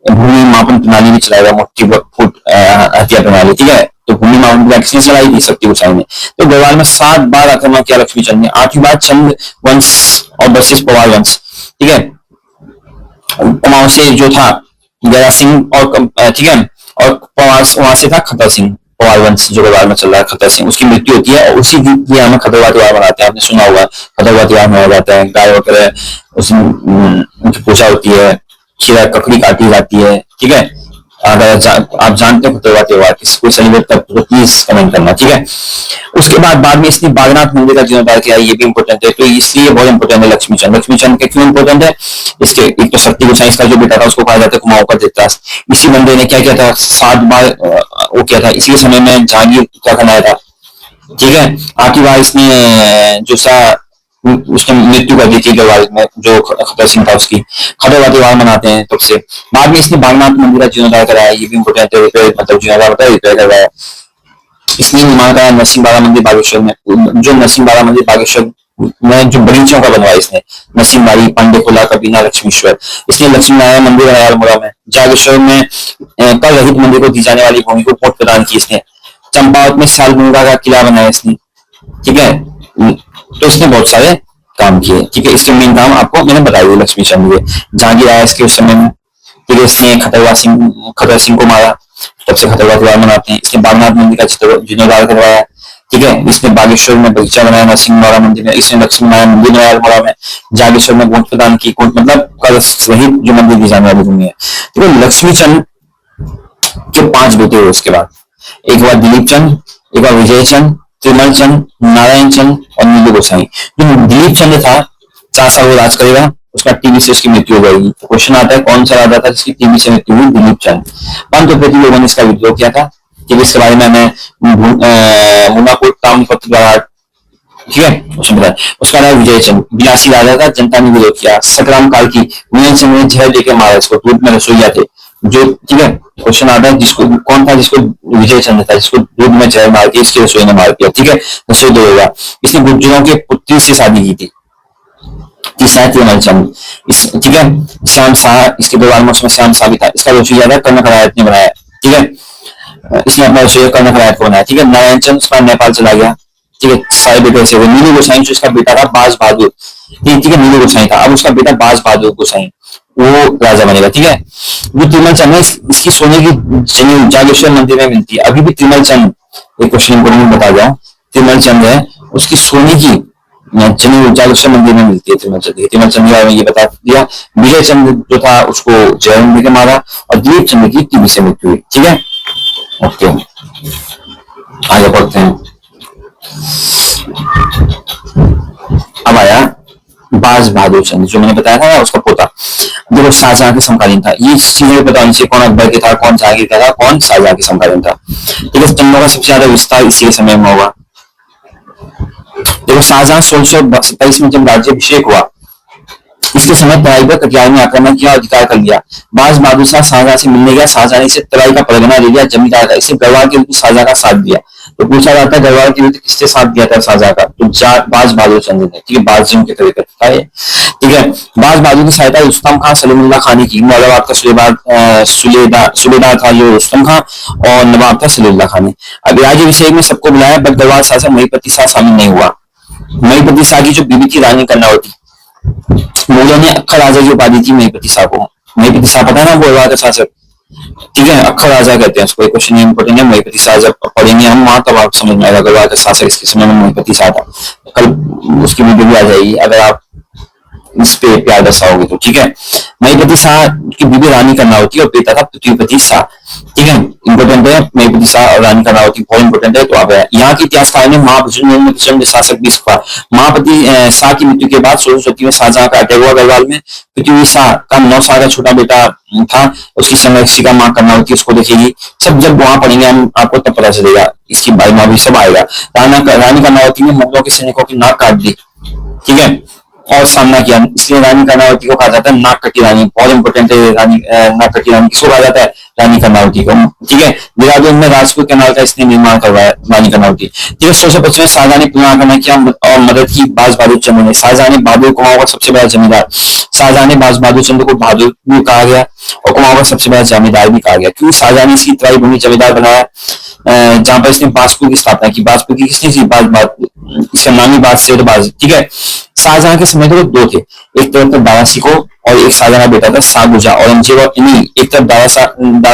भूमि मापन प्रणाली भी चलाएगा, मुट्ठी फुट हथियार प्रणाली। ठीक है, तो भूमि मापन प्रणाली किसने चलाई थी, शक्ति गुसाई ने। तो गढ़वाल में 7 बार आक्रमण किया लक्ष्मीचंद ने। 8वीं बार चंद वंश और बशिष्ठ पवार वंश। ठीक है, कुमाऊं से जो था गया सिंह और, ठीक है, और पवार वहां से था खतर सिंह, पवार वंश जो गढ़वाल में चल रहा है, खतर सिंह, उसकी मृत्यु होती है और उसी दिन हमें खतरवा त्योहार मनाते हैं। आपने सुना होगा खतरवा त्योहार मनाया जाता है, गाय वगैरह उसमें उनकी पूजा होती है, खीरा ककड़ी काटी जाती है। ठीक है, अगर आप जानते हो खतरवा त्योहार किसको सेलिब्रेट करते हो प्लीज कमेंट करना। ठीक है, उसके बाद में इसने बागनाथ मंदिर का जीर्णोद्धार किया, ये भी इंपॉर्टेंट है, तो इसलिए बहुत इंपॉर्टेंट है लक्ष्मीचंद। लक्ष्मीचंद के क्यों इंपॉर्टेंट है, इसके एक तो शक्ति गुसाई का जो बेटा था उसको कहा जाता है कुमाऊं का धृतराष्ट्र। इसी बंदे ने क्या किया था, 7 बार वो किया था, इसी समय में जहांगीर उत्तराखंड आया था। ठीक है, 8वीं बार इसने जो सा उसने मृत्यु कर दी थी गढ़वाल में, जो खतर सिंह था, उसकी खतरवा त्योहार मनाते हैं तब से। बाद में इसने बागनाथ मंदिर का जीर्णोद्धार कराया, ये भी इंपोर्टेंट है, मतलब जीर्णोद्धार होता है, रिपेयर करवाया। इसने निर्माण कराया नरसिंह बाला मंदिर बागेश्वर में, जो नरसिंह बाला मंदिर बागेश्वर में जो बगीचों का बनवाया इसने, नरसिंहबाई, पांडे खोला, कबीना, लक्ष्मीश्वर। इसने लक्ष्मी नारायण मंदिर बनाया अल्मोड़ा में। जागेश्वर में कर रहित मंदिर को दी जाने वाली भूमि को पोर्ट प्रदान की इसने। चंपावत में सालगंगा का किला बनाया इसने, ठीक है। तो इसने बहुत सारे काम किए, ठीक है। इसके मेन काम आपको मैंने बताया दिया लक्ष्मी चंद्र के। जहांगीर आया इसके उस समय में, ठीक है। इसने खतरवा सिंह को मारा, तब से खतरवा त्योहार मनाते हैं। इसने बागनाथ मंदिर का जीर्णोद्धार करवाया, ठीक है। इसने बागेश्वर में बगीचा बनाया, नरसिंह मंदिर में। इसने लक्ष्मी नारायण मंदिर बनाया अल्मोड़ा में। जागेश्वर में गोट प्रदान की, गोट मतलब कर सहित जो मंदिर दी जाने वाली भूमि है। तो लक्ष्मी चंद के 5 बेटे हुए उसके बाद। एक बार दिलीप चंद, एक बार विजय चंद, त्रिमल चंद, नारायण चंद और नीलू गोसाई। जो दिलीप चंद था 4 साल वो राज करेगा, उसका टीबी से उसकी मृत्यु हो जाएगी। तो क्वेश्चन आता है कौन सा राजा था जिसकी टीबी से मृत्यु हुई? दिलीप चंद। परंतु प्रति लोगों ने इसका विद्रोह किया था, ठीक है। इसके बारे में हमें मुनापुर टाउन पत्र द्वारा, ठीक है, उसमें बताया। उसका नाम विजय चंद, 82 राजा था, जनता ने विरोध किया। संग्राम काल की नील चंद ने जहर देकर मारा इसको, दूध में रसोईया थे जो, ठीक है। क्वेश्चन आता है जिसको कौन था, जिसको विजय चंद्र था, जिसको दूध में जहर मार के इसके रसोई ने मार दिया, ठीक है। रसोई दो होगा। इसने गुर्जरों के पुत्री से शादी की थी, तीसरा त्रिमल चंद, ठीक है। श्याम शाह इसके दरबार में उसमें श्याम शाह भी था। इसका रसोईया था कर्ण खरायत ने बनाया, ठीक है। इसने अपना रसोईया कर्ण खरायत को बनाया, ठीक है। नारायण चंद उसका नेपाल चला गया, ठीक है। सारे बेटे ऐसे हुए। नीलू गोसाई जो इसका बेटा था बाज बहादुर, ठीक है। नीलू गोसाई था, अब उसका बेटा बाज बहादुर गोसाई वो राजा बनेगा, ठीक है। जो त्रिमल चंद है इसकी सोने की जमीन जागेश्वर मंदिर में मिलती है अभी भी। त्रिमल चंद, एक क्वेश्चन बता जाऊं, त्रिमल चंद है उसकी सोने की जमीन जागेश्वर मंदिर में मिलती है। त्रिमल चंद ये बता दिया। विजय चंद जो था उसको जयराम के मारा और दिलीप चंद की टीबी से मृत्यु हुई, ठीक है। ओके, आगे बढ़ते हैं। अब आया बाज बहादुर चंद, जो मैंने बताया था ना उसका पोता, जो शाहजहां के समकालीन था। ये चीजें पता नहीं कौन अकबर के था, कौन जहांगीर का था, कौन शाहजहां के समकालीन था। देखो चंदों का सबसे ज्यादा विस्तार इसी समय में होगा। देखो शाहजहां 1627 में जब राज्याभिषेक हुआ, इसके समय तराई पर कटियार में आक्रमण किया और अधिकार कर लिया। बाज बहादुर शाह शाहजहां से मिलने गया, शाहजहां ने इसे तराई का परगना ले लिया, जमींदार का। इसे गढ़वाल के विरुद्ध शाहजहां का साथ दिया। तो पूछा जाता है गढ़वाल के विरुद्ध किससे साथ दिया था शाहजहां का? तो बाज बहादुर चंद ने, ठीक है। बाजियों के तरीके था ये, ठीक है। बाज बहादुर की सहायता रुस्तम खान सलीमुल्लाह खान ने की। मौलाबाद का सूबेदार था जो रुस्तम खान और नवाब था सलीमुल्लाह खान ने। अब राज्याभिषेक में सबको बुलाया, बट गढ़वाल शासक महिपति शाह शामिल नहीं हुआ। महिपति शाह की जो बीबी थी रानी कर्णावती, मुगलों ने अक्खर राजा की उपाधि थी महिपति शाह को। महिपति शाह पता है ना गढ़वाल का शासक, ठीक है। अक्खर राजा कहते हैं उसको। क्वेश्चन इंपोर्टेंट है, महिपति शाह जब पढ़ेंगे हम वहां तब आप समझ में आएगा गढ़वाल का शासक इसके समय में महिपति शाह था। कल उसकी वीडियो भी आ जाएगी अगर आप इस पे प्यार दर्शाओगे तो, ठीक है। महिपति शाह की बीबी रानी कर्णावती और बेटा था पृथ्वीपति शाह, ठीक है। इंपोर्टेंट है महिपति शाह और रानी कर्णावती, बहुत इंपोर्टेंट है। तो अब यहाँ के इतिहासकार ने महाभुजन शासक भी इसका। महापति शाह की मृत्यु के बाद 1634 में शाहजहां का अटैक हुआ गढ़वाल में। पृथ्वी शाह का 9 साल का छोटा बेटा था, उसकी संरक्षिका माँ कर्णावती उसको देखेगी। सब जब वहां पढ़ेंगे हम आपको तब पता चलेगा, इसकी बाई माँ भी सब आएगा। रानी कर्णावती ने मुगलों के सैनिकों की नाक काट दी, ठीक है, और सामना किया। इसलिए रानी कर्णावती को कहा जाता है नाक कटी रानी। बहुत इंपोर्टेंट है रानी, नाक कटी रानी किसको कहा जाता है? रानी कर्णावती को, ठीक है। देहरादून में राजपूत कैनाल का इसने निर्माण करवाया रानी कर्णावती, ठीक है। 1625 में शाहजहां ने पुनः आक्रमण किया और मदद की बाज बहादुर चंद ने। शाहजहां ने बहादुर कुमाऊं का सबसे बड़ा जमींदार, शाहजहां ने बाज बहादुर चंद को बहादुर भी कहा गया और कुमाऊं का सबसे बड़ा जमींदार भी कहा गया, क्योंकि शाहजहां ने इसकी तराई भूमि जमींदार बनाया, जहां पर इसने बाजपुर की स्थापना की। बाजपुर की किसने की? इसका नामी बाज, ठीक है। शाहजहां के समय तो 2 थे, एक तरफ तो दारा सिको और एक शाहजहां बेटा था शाहगुजा औरंगजेब और इन्हीं। एक तरफ दारा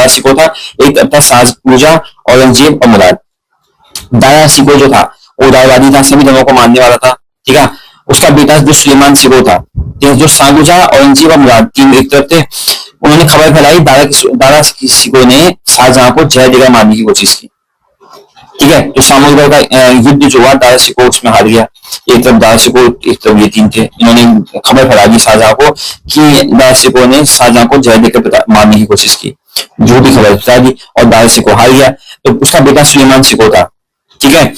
सिको था, एक तरफ था शाहगुजा औरंगजेब और मुराद। दारा सिको जो था वो उदारवादी था, सभी धर्मों को मानने वाला था, ठीक है। उसका बेटा जो सुलेमान सिको था, जो शाहगुजा औरंगजेब और मुराद तीन एक तरफ थे, उन्होंने खबर फैलाई। दारा सिको ने शाहजहां को जहर देकर मारने की कोशिश की, ठीक है। तो सामोगढ़ का युद्ध जो हुआ दारा सिको उसमें हार गया। एक तरफ दारा सिको, एक तरफ ये 3 थे। इन्होंने खबर फैला दी शाहजहां को कि दारा सिको ने शाहजहां को जहर देकर मारने की कोशिश की, झूठी खबर फैला दी और दारा सिको हार गया। तो उसका बेटा सुलेमान सिको था, ठीक है।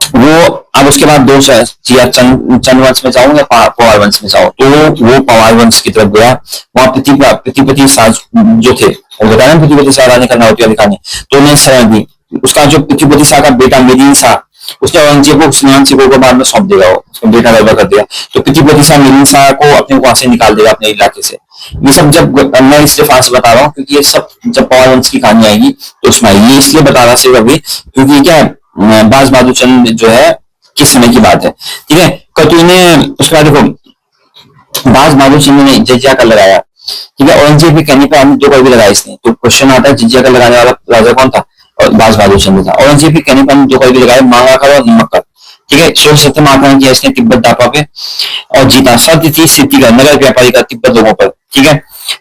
वो अब उसके बाद 2 चंद वंश में जाऊं या पवार वंश में जाऊं, तो वो पवार वंश की तरफ गया। वहां पृथ्वीपति शाह जो थे, बताया पृथ्वीपति शाह रानी कर्णावती अधिकारी, तो उन्हें शरण दी। उसका जो पृथ्वीपति शाह का बेटा मेदिन शाह, उसने औरंगजेब को सुलेमान सिंह को बाद में सौंप देगा, उसको बेटा गड़बड़ कर दिया, तो प्रतिपति शाह मिलिंद शाह को अपने वहां से निकाल देगा अपने इलाके से। ये सब जब मैं इसलिए फांस बता रहा हूँ क्योंकि ये सब जब पवार वंश की कहानी आएगी तो उसमें आएगी, ये इसलिए बता रहा सिर्फ अभी क्योंकि क्या है, बाज बहादुर चंद जो है किस समय की बात है, ठीक है। कतु ने उसके बाद देखो बाज बहादुर चंद ने जजिया कर लगाया, ठीक है, औरंगजेब के कहने पर दो कर भी लगाया इसने, तो क्वेश्चन आता है जजिया कर लगाने वाला राजा कौन था, और बाज बहादुर चंद था। औरंगजेब के कहने पर दो कर भी लगाया, मांगा कर और नमक कर, ठीक है। 1670 आक्रमण किया इसने तिब्बत दापा पे और जीता। शर्त थी सिद्धिगढ़ नगर व्यापारी का तिब्बत लोगों पर, ठीक है,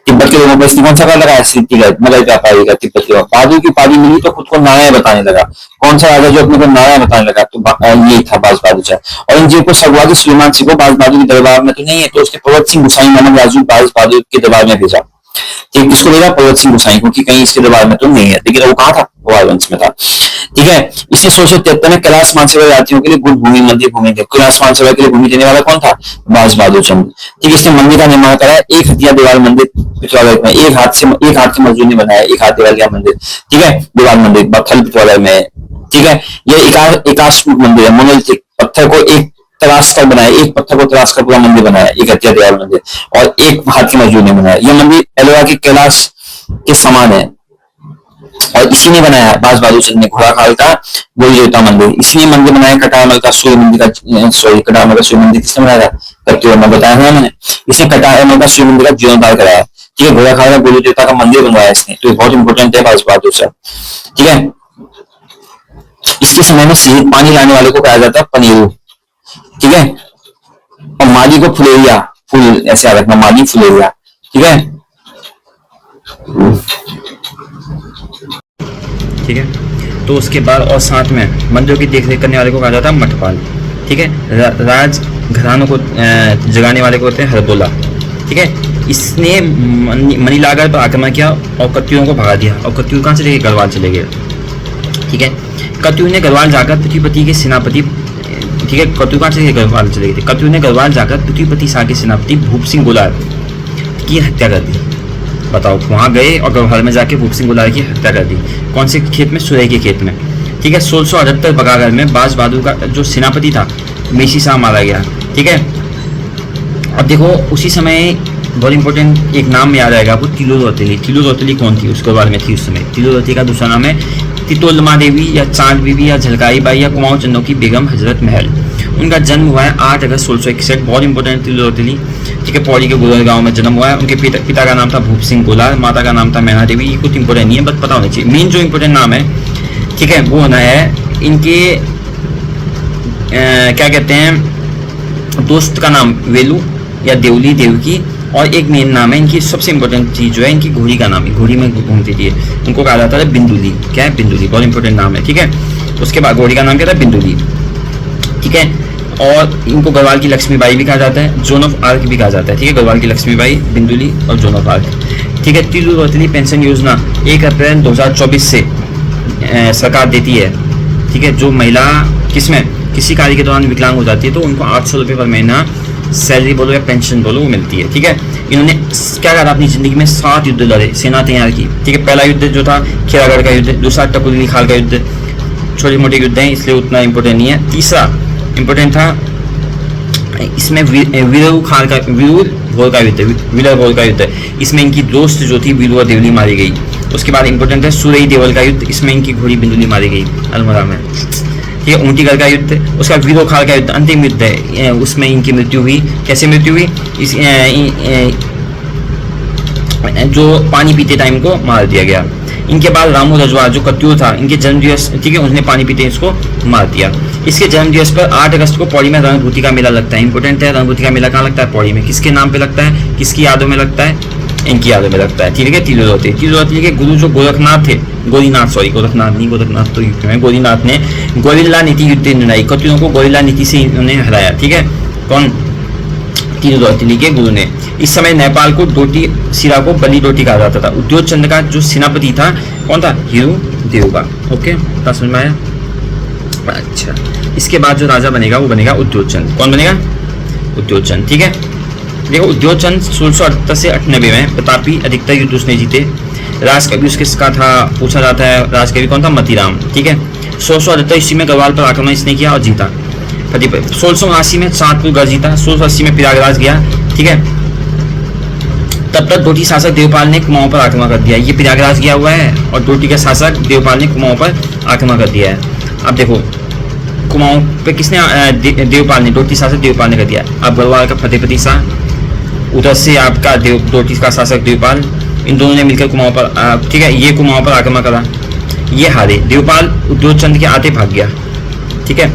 तिब्बत के लोगों पर इसने कौन सा कर लगाया, सिद्धिगढ़ नगर व्यापारी का तिब्बत के। बहादुर की उपाधि मिली तो खुद को नारायण बताने लगा, कौन सा राजा जो अपने को नारायण बताने लगा, तो ये था बाज बहादुर चंद। औरंगजेब को शक हुआ कि सुलेमान सिंह को बाज बहादुर के दरबार में तो नहीं है, तो उसने पर्वत सिंह गुसाई नामक राजू बाज बहादुर के दरबार में भेजा, ठीक, किसको भेजा, पर्वत सिंह गुसाई को, कि कहीं इसके दरबार में तो नहीं है, लेकिन वो कहाँ था, पवार वंश में था, ठीक है। इसी 1673 में कैलाश मानसरोवर यात्रियों के लिए गुड़ भूमि मंदिर भूमि दे, कैलाश मानसरोवर के लिए भूमि देने वाला कौन था, बाज बहादुर चंद, ठीक है। इसने मंदिर का निर्माण कराया, एक हथिया दीवार मंदिर पिथौरागढ़ में, एक हाथ से मजदूर ने बनाया, एक हाथ दीवार का मंदिर, ठीक है, दीवार मंदिर बत्थल पिथौरागढ़ में, ठीक है। ये एकाश मंदिर है, मोनोलिथिक, पत्थर को एक तराश कर बनाया, एक पत्थर को तराश कर पूरा मंदिर बनाया, एक हथिया दीवार मंदिर, और एक हाथ के मजदूर ने बनाया। यह मंदिर एलोरा के कैलाश के समान है और इसी ने बनाया बाज बहादुर चंद ने, घोड़ा खाल का गोली देवता मंदिर, इसलिए मंदिर बनाया। कटारमल का सूर्य मंदिर का कटारमल का सूर्य मंदिर किसने बनाया था, मैं बताया था मैंने, इसने कटारमल का सूर्य मंदिर का जीर्णोद्धार कराया, ठीक है। घोड़ा खाल का गोली देवता का मंदिर बनवाया इसने, तो बहुत इंपॉर्टेंट है बाज बहादुर चंद, ठीक है। इसके समय में शहीद पानी लाने वाले को कहा जाता है पनीरू, ठीक है, और माली को फुलेरिया, फूल ऐसे याद रखना, माली फुलेरिया, ठीक है, ठीक है। तो उसके बाद और साथ में मंदिरों की देखरेख करने वाले को कहा जाता है मठपाल, ठीक है। राज घरानों को जगाने वाले को होते हैं हरदोला, ठीक है। इसने मणिलागर पर आक्रमण किया और कत्यूरों को भगा दिया, और कत्यूर कहाँ चले गए, गढ़वाल चले गए, ठीक है। कत्यूर ने गढ़वाल जाकर पृथ्वीपति के सेनापति, ठीक है, कत्यूर कहाँ चले गए, गढ़वाल चले गए थे। कत्यूर ने गढ़वाल जाकर पृथ्वीपति शाह के सेनापति भूप सिंह गोलार की हत्या कर दी, बताओ, वहां गए और गढ़वाल में जाके भूप सिंह गोलार की हत्या कर दी, कौन से खेत में, सुरई के खेत में, ठीक है। 1678 बगागर में बाज बहादुर का जो सेनापति था मेसी शाह मारा गया, ठीक है। अब देखो उसी समय बहुत इंपॉर्टेंट एक नाम याद आएगा आपको, तिलो रौतेली। तिलो रौतेली कौन थी, उसके बारे में थी उस समय। तिलो रौतेली का दूसरा नाम है तितोलमा देवी या चांद बीबी या झलकारी बाई या कुमाऊं चंदों की बेगम हजरत महल। उनका जन्म हुआ है 8 अगस्त 1661, बहुत इंपॉर्टेंट तिलो रौतेली, ठीक है। पौड़ी के गुरर गांव में जन्म हुआ है। उनके पिता का नाम था भूप सिंह गोलार, माता का नाम था मैना देवी। ये कुछ इंपॉर्टेंट नहीं है, बस पता होना चाहिए। मेन जो इंपॉर्टेंट नाम है, ठीक है, वो होना है इनके क्या कहते हैं, दोस्त का नाम वेलू या देवली देवकी, और एक मेन नाम है इनकी, सबसे इंपॉर्टेंट चीज जो है इनकी घोड़ी का नाम है, घोड़ी में घूमती थी, उनको कहा जाता है बिंदुली। क्या है, बिंदुली, बहुत इंपॉर्टेंट नाम है, ठीक है। उसके बाद घोड़ी का नाम क्या था, बिंदुली, ठीक है। और इनको गढ़वाल की लक्ष्मीबाई भी कहा जाता है, जोन ऑफ आर्क भी कहा जाता है, ठीक है। गढ़वाल की लक्ष्मीबाई, बिंदुली और जोन ऑफ आर्क, ठीक है। तिलो रौतेली पेंशन योजना 1 अप्रैल 2024 से सरकार देती है, ठीक है। जो महिला किसमें किसी कार्य के दौरान विकलांग हो जाती है तो उनको 800 रुपये पर महीना सैलरी बोलो या पेंशन बोलो वो मिलती है, ठीक है। इन्होंने क्या करा, अपनी जिंदगी में 7 युद्ध लड़े, सेना तैयार की, ठीक है। पहला युद्ध जो था खेरागढ़ का युद्ध, दूसरा टकुली खाल का युद्ध, छोटे मोटे युद्ध हैं इसलिए उतना इंपॉर्टेंट नहीं है। तीसरा इंपॉर्टेंट था इसमें वीरू खाल का, वीरूर भोर का युद्ध, वीर भोर का युद्ध, इसमें इनकी दोस्त जो थी वीरू देवली मारी गई। उसके बाद इंपॉर्टेंट है सुरई देवल का युद्ध, इसमें इनकी घोड़ी बिंदुली मारी गई अल्मोड़ा में, ठीक है। ऊंटीगढ़ का युद्ध, उसका वीरो खाल का युद्ध अंतिम युद्ध है, उसमें इनकी मृत्यु हुई। कैसे मृत्यु हुई, इस जो पानी पीते टाइम को मार दिया गया। इनके बाद रामू रजवा जो कत्यूर था, इनके जन्मदिवस, ठीक है, उन्होंने पानी पीते इसको मार दिया। इसके जन्मदिवस पर 8 अगस्त को पौड़ी में रणभूति का मेला लगता है। इंपॉर्टेंट है, रणभूति का मेला कहाँ लगता है, पौड़ी में। किसके नाम पे लगता है, किसकी यादों में लगता है, इनकी यादों में लगता है, ठीक है। तिलो रौतेली के गुरु जो गोरखनाथ थे, गोरखनाथ नहीं, गोरखनाथ तो युद्ध में, गोरीनाथ ने गोरिल्ला नीति युद्ध निर्णाई, कत्यूरों को गोरिल्ला नीति से उन्होंने हराया, ठीक है। कौन, तिलो रौतेली के गुरु ने। इस समय नेपाल को डोटी सिरा को बली डोटी कहा जाता था। उद्योग चंद का जो सेनापति था कौन था, हीरू देवगा, ओके, समझ में आया। अच्छा, इसके बाद जो राजा बनेगा वो बनेगा उद्योग चंद। कौन बनेगा, उद्योग चंद, ठीक है। देखो उद्योग चंद 1678 से 98 में प्रतापी अधिकतर युद्ध उसने जीते। राजकवि उसके का था, पूछा जाता है राजकवि कौन था, मतीराम, ठीक है। 1678 ईस्वी में गढ़वाल पर आक्रमण इसने किया और जीता। 1679 में चांदपुर गढ़ जीता। 1680 में प्रयागराज गया, ठीक है। तब तक डोटी शासक देवपाल ने कुमाऊं पर आक्रमण कर दिया। ये प्रयागराज गया हुआ है और डोटी के शासक देवपाल ने कुमाऊं पर आक्रमण कर दिया है। अब देखो कुमाऊं पे किसने देवपाल ने, डोटी शासक देवपाल ने कर दिया। अब गढ़वाल का फतेहपति शाह, उधर से आपका डोटी का शासक देवपाल, इन दोनों ने मिलकर कुमाऊं पर, ठीक है, ये कुमाऊं पर आक्रमण करा, ये हारे। देवपाल उद्योग चंद के आते भाग गया, ठीक है,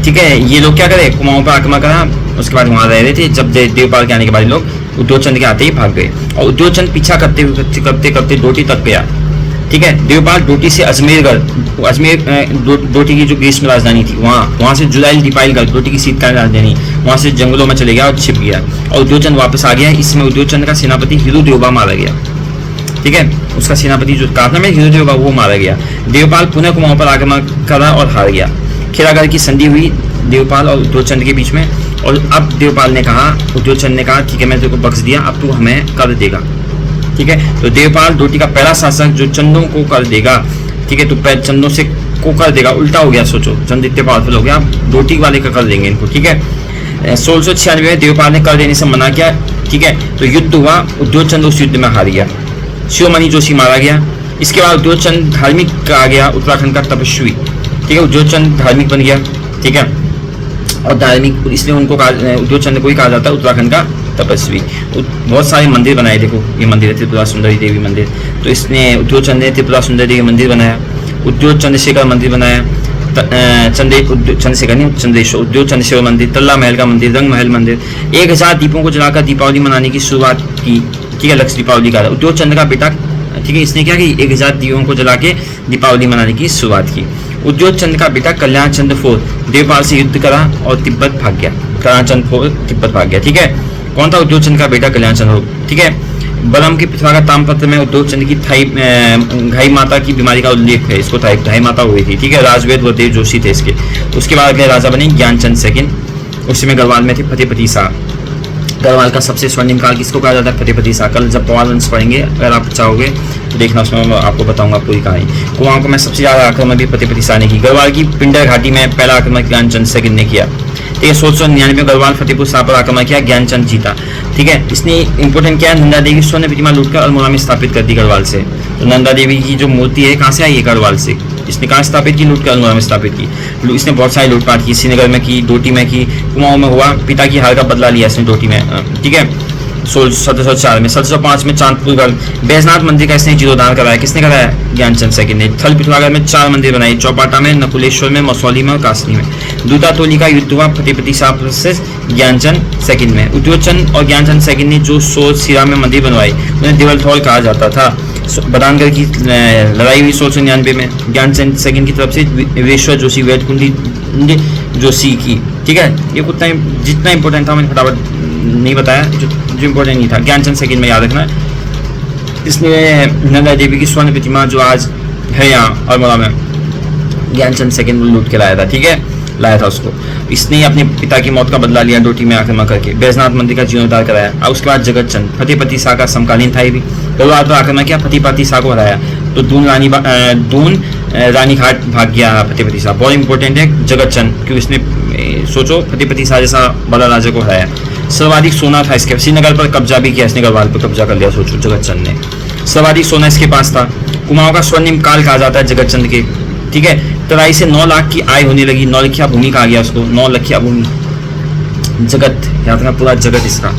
ठीक है। ये लोग क्या करे, कुमाऊं पर आक्रमण करा, उसके बाद वहां रह रहे थे। जब देवपाल के आने के बाद लोग उद्योग चंद के आते ही भाग गए और उद्योग चंद पीछा करते करते डोटी तक गया, ठीक है। देवपाल डोटी से अजमेरगढ़, डोटी की जो ग्रीष्म राजधानी थी वहाँ से जुलाइल दीपाइलगढ़, डोटी की शीतकालीन राजधानी, वहाँ से जंगलों में चले गया और छिप गया और उद्योग चंद वापस आ गया। इसमें उद्योग चंद का सेनापति हिरु देवबा मारा गया, ठीक है। उसका सेनापति जो काफला में हिरु देवबा वो मारा गया। देवपाल पुनः कुमाऊं पर आक्रमण करा और हार गया। खेरागढ़ की संधि हुई देवपाल और उद्योग चंद के बीच में और अब देवपाल ने कहा, उद्योग चंद ने कहा ठीक है मैं तेरे को बख्श दिया, अब तू हमें कर देगा, ठीक है। तो देवपाल डोटी का पहला शासक जो चंदों को कर देगा, ठीक है। तो चंदों से को कर देगा, उल्टा हो गया, सोचो चंद इतने पावरफुल हो गया, डोटी वाले का कर देंगे इनको, ठीक है। 1696 में देवपाल ने कर देने से मना किया, ठीक है। तो युद्ध हुआ, उद्योग चंद उस युद्ध में हार गया, शिवमणि जोशी मारा गया। इसके बाद उद्योग चंद धार्मिक कहा गया, उत्तराखंड का तपस्वी, ठीक है। उद्योग चंद धार्मिक बन गया, ठीक है। और धार्मिक इसलिए उनको उद्योग चंद को ही कहा जाता है उत्तराखंड का तपस्वी। बहुत सारे मंदिर बनाए, देखो ये मंदिर है त्रिपुरा सुंदरी देवी मंदिर, तो इसने उद्योग चंद ने त्रिपुरा सुंदरी देवी मंदिर बनाया। उद्योग चंद्रशेखर मंदिर बनाया, चंद्रशेखर नहीं चंद्रेश्वर, उद्योग चंद्रशेखर मंदिर, तल्ला महल का मंदिर, रंग महल मंदिर। 1000 दीपों को जलाकर दीपावली मनाने की शुरुआत की, ठीक है, लक्ष्य दीपावली का। उद्योग चंद का बेटा, ठीक है, इसने क्या कि 1000 दीपों को जला के दीपावली मनाने की शुरुआत की। उद्योग चंद का बेटा कल्याण चंद्र फोर देवपाल से युद्ध करा और तिब्बत भाग गया। कल्याण चंद्र फोर तिब्बत भाग गया, ठीक है। कौन था? उद्योग चंद का बेटा कल्याण चंद्र, ठीक है। बलम के पिथौरागढ़ ताम्रपत्र में उद्योग चंद की घाई माता की बीमारी का उल्लेख है। इसको घाई माता हुई थी, ठीक है। राजवेद वरदेव जोशी थे इसके। उसके बाद अगले राजा बने ज्ञानचंद सेकंड, उस समय गढ़वाल में थे फतेहपति शाह। गढ़वाल का सबसे स्वर्णिम काल किसको कहा जाता है? फतेहपति शाह। कल जब पवाल वंश पढ़ेंगे अगर आप चाहोगे तो देखना, उसमें मैं आपको बताऊंगा पूरी कहानी। कुमाऊं को मैं सबसे ज्यादा आक्रमण भी फतेहपति शाह ने की। गढ़वाल की पिंडर घाटी में पहला आक्रमण ज्ञानचंद सेकंड ने किया, ठीक है। 1699 में गढ़वाल फतेहपुर शाह पर आक्रमण किया, ज्ञानचंद जीता, ठीक है। इसने इंपोर्टेंट क्या है, नंदा देवी स्वर्ण प्रतिमा लूटकर अल्मोड़ा में स्थापित कर दी गढ़वाल से। तो नंदा देवी की जो मूर्ति है कहाँ से आई है? गढ़वाल से। इसने कहाँ स्थापित की? लूटकर अल्मोड़ा में स्थापित की। इसने बहुत सारी लूटपाट की, श्रीनगर में की, डोटी में की, कुमाऊं में हुआ। पिता की हार का बदला लिया इसने डोटी में, ठीक है। 1704 में। 1705 में चांदपुरगढ़ बैजनाथ मंदिर का इसने जीर्णोद्धार कराया। किसने कराया? ज्ञानचंद सेकंड ने। थल पिथौरागढ़ में 4 मंदिर बनाए, चौपाटा में, नकुलेश्वर में, मसौली में और कासनी में। दूतातोली का युद्ध हुआ फतेहपति शाह वर्सेस ज्ञानचंद सेकंड में। उद्योग चंद और ज्ञानचंद सेकंड ने जो सोच सिरा में मंदिर बनवाए उन्हें देवलथौल कहा जाता था। बदानगढ़ की लड़ाई हुई 1699 में ज्ञानचंद सेकंड की तरफ से वीरेश्वर जोशी, वेदकुंडी जोशी की, ठीक है। ये उतना जितना इंपॉर्टेंट था मैंने फटाफट नहीं बताया, जो इम्पोर्टेंट नहीं था। ज्ञानचंद सेकंड में याद रखना। इसने नंदा देवी की स्वर्ण प्रतिमा जो आज है यहाँ अल्मोड़ा में, ज्ञानचंद सेकंड लूट के लाया था, ठीक है, लाया था उसको। इसने अपने पिता की मौत का बदला लिया डोटी में आक्रमण करके, बैजनाथ मंदिर का जीर्णोद्धार कराया। और उसके बाद जगत चंद फतेहपति शाह का समकालीन था, ये भी गढ़वाल पर आक्रमण किया, फतेहपति शाह को हराया। तो दून रानीघाट भाग गया फतेहपति शाह। बहुत इंपॉर्टेंट है जगत चंद, क्योंकि इसने सोचो फतेहपति शाह जैसा बड़ा राजा को हराया। सर्वाधिक सोना था इसके, श्रीनगर पर कब्जा भी किया इसने, गढ़वाल पर कब्जा कर लिया, सोचो जगत चंद ने। सर्वाधिक सोना इसके पास था। कुमाऊं का स्वर्णिम काल कहा जाता है जगत चंद के, ठीक है। तराई से 9 लाख की आय होने लगी, 9 लखिया भूमि कहा गया उसको, 9 लखिया भूमि। जगत याद रखना, पूरा जगत इसका,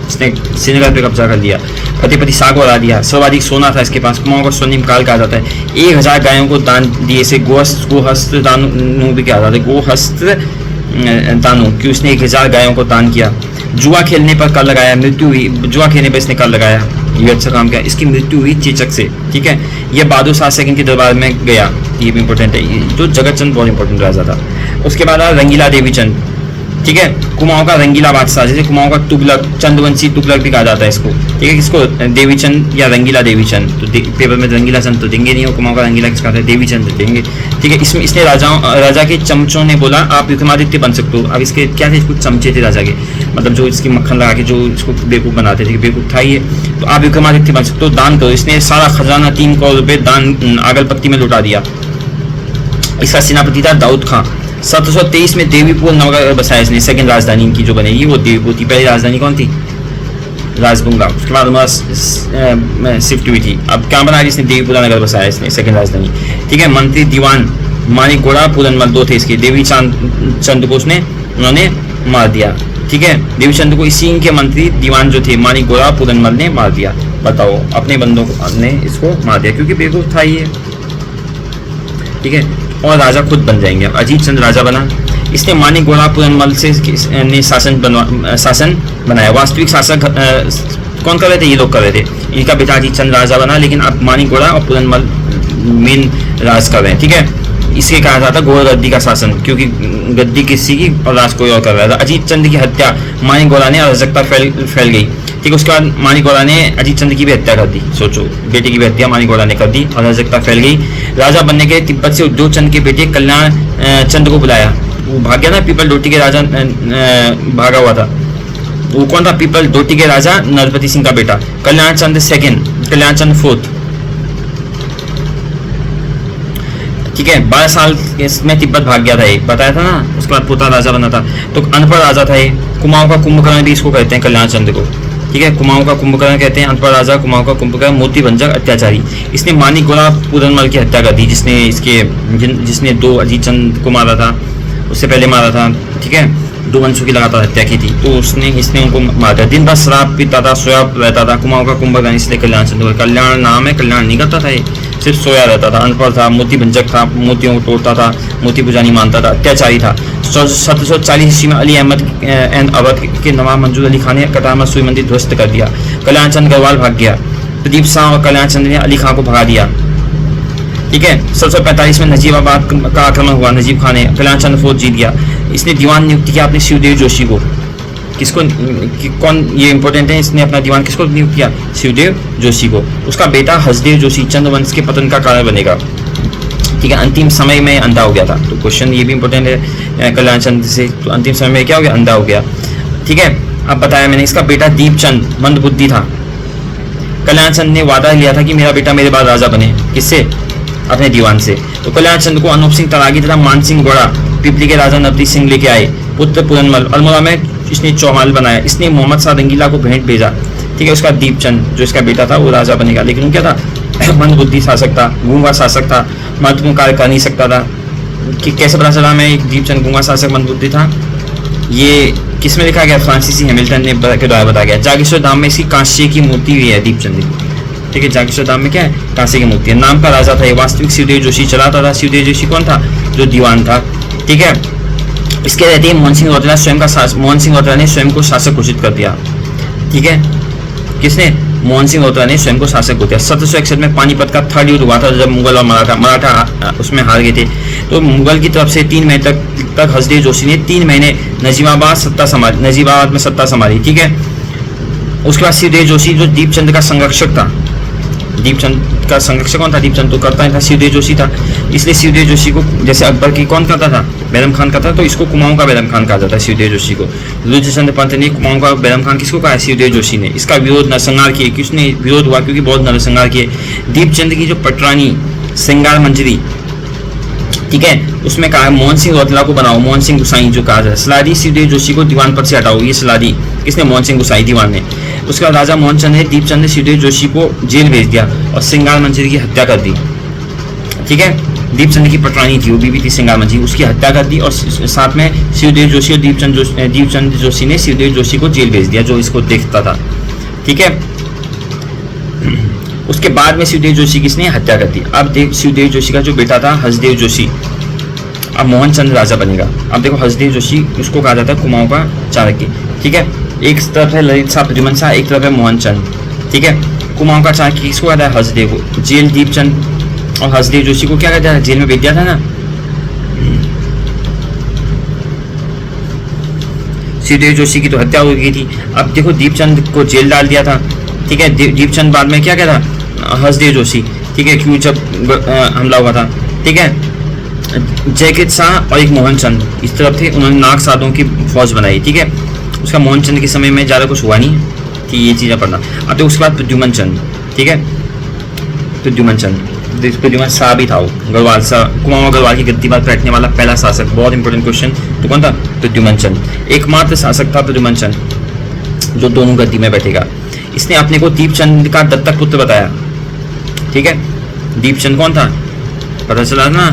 इसने श्रीनगर पे कब्जा कर लिया, फतेहपति शाह को हरा दिया। सर्वाधिक सोना था इसके पास। कुमाऊं का स्वर्णिम काल कहा जाता है। 1000 गायों को दान दिए, इसे गोहस्त दानों भी कहा जाता है, गोहस्त दानों, क्यों उसने 1000 गायों को दान किया। जुआ खेलने पर कर लगाया, मृत्यु हुई, जुआ खेलने पर इसने कर लगाया, ये अच्छा काम किया। इसकी मृत्यु हुई चेचक से, ठीक है। ये बहादुर शाह सेकंड के दरबार में गया, ये भी इंपॉर्टेंट है। जो जगत चंद बहुत इंपॉर्टेंट राजा था। उसके बाद रंगीला देवी चंद, ठीक है। कुमाऊं का रंगीला बादशाह, जैसे कुमाऊं का तुगलक, चंद्रवंशी तुगलक भी कहा जाता है इसको, ठीक है। किसको? देवी चंद या रंगीला देवी चंद। तो पेपर में रंगीला चंद तो देंगे नहीं, कुमाऊं का रंगीला किसका था? देवी चंद देंगे, ठीक है। इसमें इसने राजा के चमचों ने बोला आप विक्रमादित्य बन सकते हो। अब इसके क्या थे? कुछ चमचे थे राजा के, मतलब जो इसकी मक्खन लगा के जो इसको बेवकूफ़ बनाते थे, बेवकूफ़ था ये। तो आप विक्रमादित्य बन सकते हो, दान करो। इसने सारा खजाना 3 करोड़ रुपये दान आगल पत्ती में लुटा दिया, इसका सेनापति था दाऊद खां। 1723 में देवीपुर नगर बसाया इसने, सेकंड राजधानी इनकी जो बनेगी वो देवीपुर थी। पहली राजधानी कौन थी? राजगुंगा। उसके बाद शिफ्ट हुई थी। अब क्या बना इसने? देवीपुरा नगर बसाया इसने, सेकंड राजधानी। ठीक है। मंत्री दीवान मानिक गोड़ा पूरनमल दो थे इसके। देवी चंद को उन्होंने मार दिया। ठीक है। देवी चंद को इसी इनके मंत्री दीवान जो थे मानिक गोड़ा पूरनमल ने मार दिया। बताओ, अपने बंदों ने इसको मार दिया क्योंकि बेवकूफ था ये। ठीक है। और राजा खुद बन जाएंगे। अजीत चंद राजा बना। इसने मानिक गोड़ा पूरनमल से ने शासन बनाया। वास्तविक शासक कौन कर रहे थे? ये लोग कर रहे थे। इनका बेटा अजीत चंद राजा बना, लेकिन अब मानिक गोड़ा और पूरनमल मेन राज कर रहे हैं। ठीक है। इसके कहा जाता घोर गद्दी का शासन, क्योंकि गद्दी किसी की और राज कोई और कर रहा था। अजीत चंद की हत्या मानिक गोड़ा ने, अराजकता फैल गई। ठीक है। उसके बाद मानिक गोड़ा ने अजीत चंद की भी हत्या कर दी। सोचो, बेटे की भी हत्या मानिक गोड़ा ने कर दी और अराजकता फैल गई। राजा बनने के तिब्बत से उद्योग चंद के बेटे कल्याण चंद को बुलाया। वो भाग गया ना, पीपल डोटी के राजा भागा हुआ था। वो कौन था? पीपल डोटी के राजा नरपति सिंह का बेटा। कल्याण चंद सेकेंड, कल्याण चंद फोर्थ। ठीक है। 12 साल इसमें तिब्बत भाग गया था, एक बताया था ना। उसके बाद पोता राजा बना था। तो अनपढ़ राजा था ये। कुमाऊं का कुंभकर्ण भी इसको कहते हैं, कल्याण चंद को। ठीक है। कुमाऊं का कुंभकर्ण कहते हैं, अनपढ़ राजा कुमाऊं का कुंभकर्ण, मोती भंजक अत्याचारी। इसने मानिक गोड़ा पूरनमल की हत्या कर दी, जिसने दो अजीत चंद को मारा था, उससे पहले मारा था। ठीक है। दो वंशों की लगातार हत्या की थी, तो इसने उनको मार दिया। दिन भर शराब पीता था, सोया रहता था। कुमाऊं का कुंभकर्ण इसलिए कल्याण चंद। कल्याण नाम है, कल्याण नहीं करता था ये, सिर्फ सोया रहता था। अनपढ़ था, मोती भंजक था, मोतियों को तोड़ता था, मोती पुजानी मानता था, अत्याचारी था। 1740 ईस्वी में अली अहमद एंड अवध के नवाब मंजूर अली खान ने कटारमल सूर्य मंदिर ध्वस्त कर दिया। कल्याण चंद गढ़वाल भाग गया। प्रदीप शाह और कल्याण चंद ने अली खान को भगा दिया। ठीक है। 1745 में नजीबाबाद का आक्रमण हुआ। नजीब खान ने कल्याण चंद फोर्ट जीत गया। इसने दीवान नियुक्त किया अपने शिवदेव जोशी को। किसको? कौन? ये इंपॉर्टेंट है। इसने अपना दीवान किसको नियुक्त किया? शिवदेव जोशी को। उसका बेटा हसदेव जोशी चंद्रवंश के पतन का कारण बनेगा। ठीक है। अंतिम समय में अंधा हो गया था, तो क्वेश्चन ये भी इंपॉर्टेंट है कल्याण चंद से। तो अंतिम समय में क्या हो गया? अंधा हो गया। ठीक है। अब बताया मैंने, इसका बेटा दीपचंद मंदबुद्धि था। कल्याण चंद ने वादा लिया था कि मेरा बेटा मेरे बाद राजा बने। किससे? अपने दीवान से। तो कल्याण चंद को अनूप सिंह तरागी तथा मान सिंह गोड़ा पिपली के राजा नरपति सिंह लेके आए। पुत्र पूरनमल अल्मोड़ा में इसने चौहाल बनाया। इसने मोहम्मद शाह रंगीला को भेंट भेजा। ठीक है। उसका दीपचंद जो इसका बेटा था वो राजा बनेगा, लेकिन वो क्या था? मंदबुद्धि शासक था, गूंगा शासक था, महत्वपूर्ण कार्य कर नहीं सकता था। कि कैसे पता चला मैं? दीपचंद गूंगा शासक मंदबुद्धि था, ये किस में लिखा गया? फ्रांसीसी हैमिल्टन ने के द्वारा बताया गया। जागेश्वर धाम में इसकी कांस्य की मूर्ति हुई है दीपचंद की। ठीक है। जागेश्वर धाम में क्या है? कांस्य की मूर्ति है। नाम का राजा था ये। वास्तविक शिवदेव जोशी चलाता था। शिवदेव जोशी कौन था? जो दीवान था। ठीक है। इसके रहते मोहन सिंह रौतेला ने स्वयं को शासक घोषित कर दिया। ठीक है। किसने? मोहन सिंह रौतेला ने स्वयं को शासक घोषित किया। 1761 में पानीपत का थर्ड युद्ध हुआ था, जब मुगल और मराठा उसमें हार गए थे। तो मुगल की तरफ से 3 महीने तक हसदेव जोशी ने 3 महीने नजीबाबाद में सत्ता संभाली। ठीक है। उसके बाद शिवदेव जोशी जो दीपचंद का संरक्षक था। दीपचंद का संरक्षक कौन था? दीपचंद तो करता था, शिवदेव जोशी था। इसलिए शिवदेव जोशी को, जैसे अकबर की कौन करता था? बैरम खान करता था, तो इसको कुमाऊं का बैरम खान कहा जाता है शिवदेव जोशी को। रुद्रचंद्र पंत ने कुमाऊं का बैरम खान किसको कहा? शिवदेव जोशी ने। इसका विरोध नरसंहार किए। किसने विरोध हुआ? क्योंकि बहुत नरसंहार किए। दीपचंद की जो पटरानी श्रृंगार मंजरी, ठीक है, उसमें कहा मोहन सिंह रौतेला को बनाओ, मोहन सिंह गुसाई जो कहा जाता है। सलादी शिवदेव जोशी को दीवान पद से हटाओ, ये सलादी किसने? मोहन सिंह गुसाई दीवान ने। उसके बाद राजा मोहन चंद ने दीपचंद ने शिवदेव जोशी को जेल भेज दिया और श्रृंगार मंजरी की हत्या कर दी। ठीक है। दीपचंद की पटरानी थी, वो बीवी थी श्रृंगार मंजरी, उसकी हत्या कर दी। और साथ में शिवदेव जोशी और दीपचंद जोशी ने शिवदेव जोशी को जेल भेज दिया, जो इसको देखता था। ठीक है। उसके बाद में शिवदेव जोशी की इसने हत्या कर दी। अब देख, शिवदेव जोशी का जो बेटा था हसदेव जोशी, अब मोहन चंद राजा बनेगा। अब देखो, हसदेव जोशी उसको कहा जाता है कुमाऊं का चाणक्य। ठीक है। एक तरफ है ललित शाह प्रद्युमन शाह, एक तरफ है मोहन चंद। ठीक है। कुमाऊं का चाणक्य किसको कहता है? हसदेव को। जेल दीपचंद और हसदेव जोशी को क्या कहता है? जेल में भेज दिया था ना। शिवदेव जोशी की तो हत्या हो गई थी। अब देखो, दीपचंद को जेल डाल दिया था। ठीक है। दीपचंद बाद में क्या कहता? हसदेव जोशी। ठीक है। क्यों? जब हमला हुआ था। ठीक है। जयकित शाह और एक मोहन चंद इस तरफ थे, उन्होंने नाग साधुओं की फौज बनाई। ठीक है। उसका मोहन चंद के समय में ज़्यादा कुछ हुआ नहीं, ठीक, ये चीज़ें पढ़ना। अब तो उसके बाद प्रद्युमन चंद। ठीक है। प्रद्युमन चंद प्रद्युमन शाह भी था वो, गढ़वाल सा कुमाऊं गढ़वाल की गद्दी पर बैठने वाला पहला शासक। बहुत इंपॉर्टेंट क्वेश्चन। तो कौन था? प्रद्युमन चंद। एकमात्र शासक था प्रद्युमन चंद जो दोनों गद्दी में बैठेगा। इसने अपने को दीपचंद का दत्तक पुत्र बताया। ठीक है, दीपचंद कौन था? पता चला ना,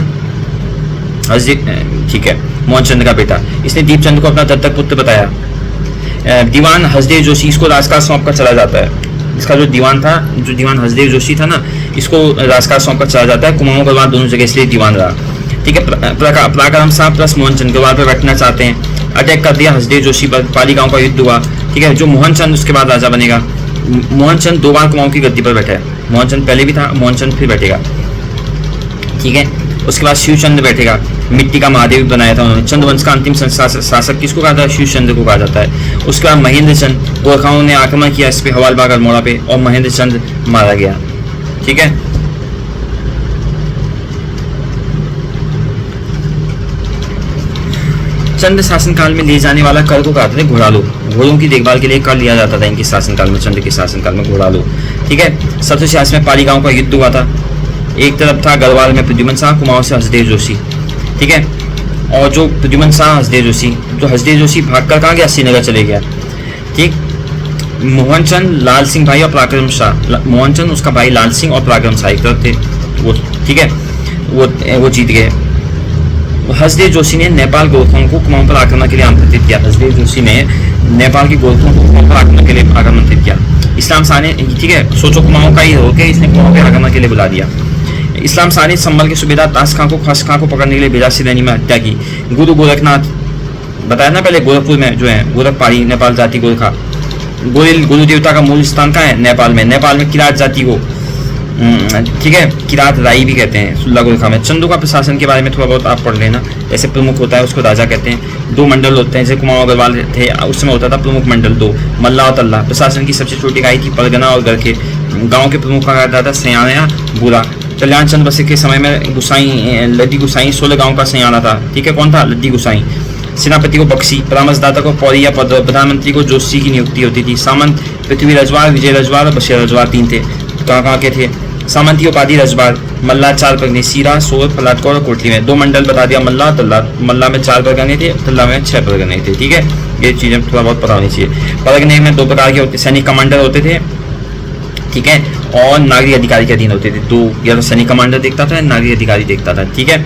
ठीक है, मोहन चंद का बेटा। इसने दीपचंद को अपना दत्तक पुत्र बताया। दीवान हसदेव जोशी इसको राजकाज सौंप कर चला जाता है। इसका जो दीवान हसदेव जोशी था ना, इसको राजकाज सौंप कर चला जाता है। कुमाऊं गढ़वाल दोनों जगह इसलिए दीवान रहा। ठीक है, पराक्रम साहब प्लस मोहन चंद गढ़वाल पर बैठना चाहते हैं। अटैक कर दिया हसदेव जोशी पर, पाली गांव का युद्ध हुआ। ठीक है, जो मोहन चंद उसके बाद राजा बनेगा। मोहन चंद 2 बार कुमाऊं की गद्दी पर बैठा है। मोहन चंद पहले भी था, मोहन चंद फिर बैठेगा। ठीक है, उसके बाद शिवचंद बैठेगा। मिट्टी का महादेव बनाया था उन्होंने। चंद्रवंश का अंतिम शासक किसको कहा था? शिवचंद्र को कहा जाता है। उसके बाद महेंद्र चंद, गोरखाओं ने आक्रमण किया इस पे, हवालबाग अल्मोड़ा पे, और महेंद्र चंद मारा गया। ठीक है, चंद शासनकाल में लिए जाने वाला कर को कहते थे घोड़ालू। घोड़ों की देखभाल के लिए कर लिया जाता था इनके शासनकाल में, चंद के शासनकाल में घोड़ालू। ठीक है, 1786 में पाली गांव का युद्ध हुआ था। एक तरफ था गढ़वाल में प्रद्युमन शाह, कुमाऊं से हसदेव जोशी। ठीक है, और जो प्रद्युमन शाह हसदेव जोशी भागकर कहाँ गया? श्रीनगर चले गया। ठीक, मोहन चंद, लाल सिंह भाई और पराक्रम शाह। मोहन चंद, उसका भाई लाल सिंह और पराक्रम शाह एक तरफ थे वो। ठीक है, वो जीत गए। हसदेव जोशी ने नेपाल गोरखाओं को कुमाऊं पर आक्रमण के लिए आमंत्रित किया। हसदेव जोशी ने नेपाल की गोरखाओं को कुमाऊं पर आक्रमण के लिए आमंत्रित किया। इस्लाम शाह ने, ठीक है, सोचो कुमाऊं का ही होकर इसने कुमाऊं पर आक्रमण के लिए बुला दिया। इस्लाम शाह ने संभल के सूबेदार ताश खां को खस खां को पकड़ने के लिए भेजा, सिरनी में हत्या की। गुरु गोरखनाथ, बताया ना पहले, गोरखपुर में जो है गोरख पहाड़ी, नेपाल जाति गोरखा। गुरु देवता का मूल स्थान कहाँ है? नेपाल में। नेपाल में किरात जाति को, ठीक है, किरात राई भी कहते हैं, सुल्ला गोरखा में। चंदू का प्रशासन के बारे में थोड़ा बहुत आप पढ़ लेना। जैसे प्रमुख होता है उसको राजा कहते हैं। 2 मंडल होते हैं, जैसे कुमाऊं गढ़वाल थे उस समय होता था प्रमुख मंडल 2, मल्ला और तल्ला। प्रशासन की सबसे छोटी इकाई थी परगना और गरखे। गाँव के प्रमुख का कहता था सयाना बुरा। कल्याण चंद्र बसे के समय में लद्दी गुसाई 16 गाँव का सयाना था। ठीक है, कौन था? लद्दी गुसाई। सेनापति को बक्सी, परामर्शदाता को पौरी या प्रधानमंत्री को जोशी की नियुक्ति होती थी। सामंत पृथ्वी रजवार, विजय रजवार और बशीर रजवार 3 थे। कहाँ के थे? सामंती उपाधि रजवार। मल्ला 4 परगने, सीरा, सोर, फलाटकोर और कोटली में। 2 मंडल बता दिया, मल्ला तल्ला। मल्ला में 4 परगने थे, तल्ला में 6 परगने थे। ठीक है, ये चीज़ें थोड़ा बहुत पता होनी चाहिए। परगने में 2 प्रकार के होते, सैनिक कमांडर होते थे, ठीक है, और नागरिक अधिकारी के अधीन होते थे। 2, या तो सैनिक कमांडर देखता था, नागरिक अधिकारी देखता था। ठीक है,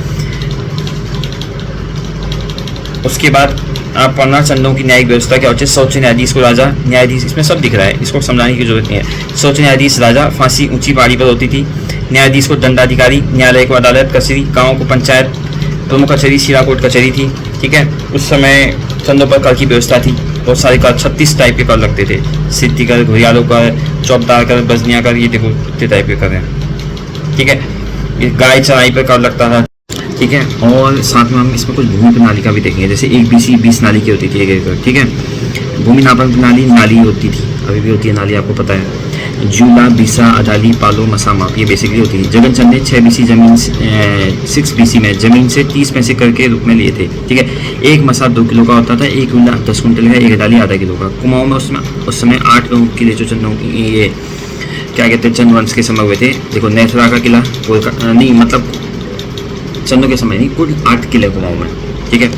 उसके बाद आप पढ़ना चंदों की न्यायिक व्यवस्था क्या होती है। सर्वोच्च न्यायाधीश को राजा, न्यायाधीश, इसमें सब दिख रहा है, इसको समझाने की जरूरत नहीं है। सर्वोच्च न्यायाधीश राजा, फांसी ऊंची पहाड़ी पर होती थी। न्यायाधीश को दंडाधिकारी, न्यायालय को अदालत, कचहरी, गाँव को पंचायत, प्रमुख कचहरी सीराकोट कचहरी थी। ठीक है, उस समय चंदों पर कर की व्यवस्था थी। बहुत सारे कर, 36 टाइप के कर लगते थे। सिद्धि कर, घुरियालों कर, चौबदार कर, बजनिया कर, ये देखो इतने टाइप के कर हैं। ठीक है, ये गाय चराई पर कर लगता था। ठीक है, और साथ में हम इसमें कुछ भूमि प्रणाली का भी देखेंगे। जैसे 1 BC 20 नाली की होती थी एक एकड़। ठीक है, भूमि नापन प्रणाली, नाली होती थी, अभी भी होती है नाली, आपको पता है। जूला, बीसा, अडाली, पालो, मसामा, ये बेसिकली होती थी। जगनचंद ने 6 BC जमीन 6 BC में जमीन से 30 पैसे कर के रूप में लिए थे। ठीक है, 1 मसा 2 किलो का होता था, 1 उल्ला 10 कुंटल का, 1 अडाली आधा किलो का। कुमाऊं में उस समय 8 प्रमुख किले जो चंदों ये क्या कहते हैं चंद्रवंश के समय हुए थे। देखो, नेथरा का किला, नहीं मतलब चंदों के समय नहीं, कुल 8 किले कुमाऊं में। ठीक है,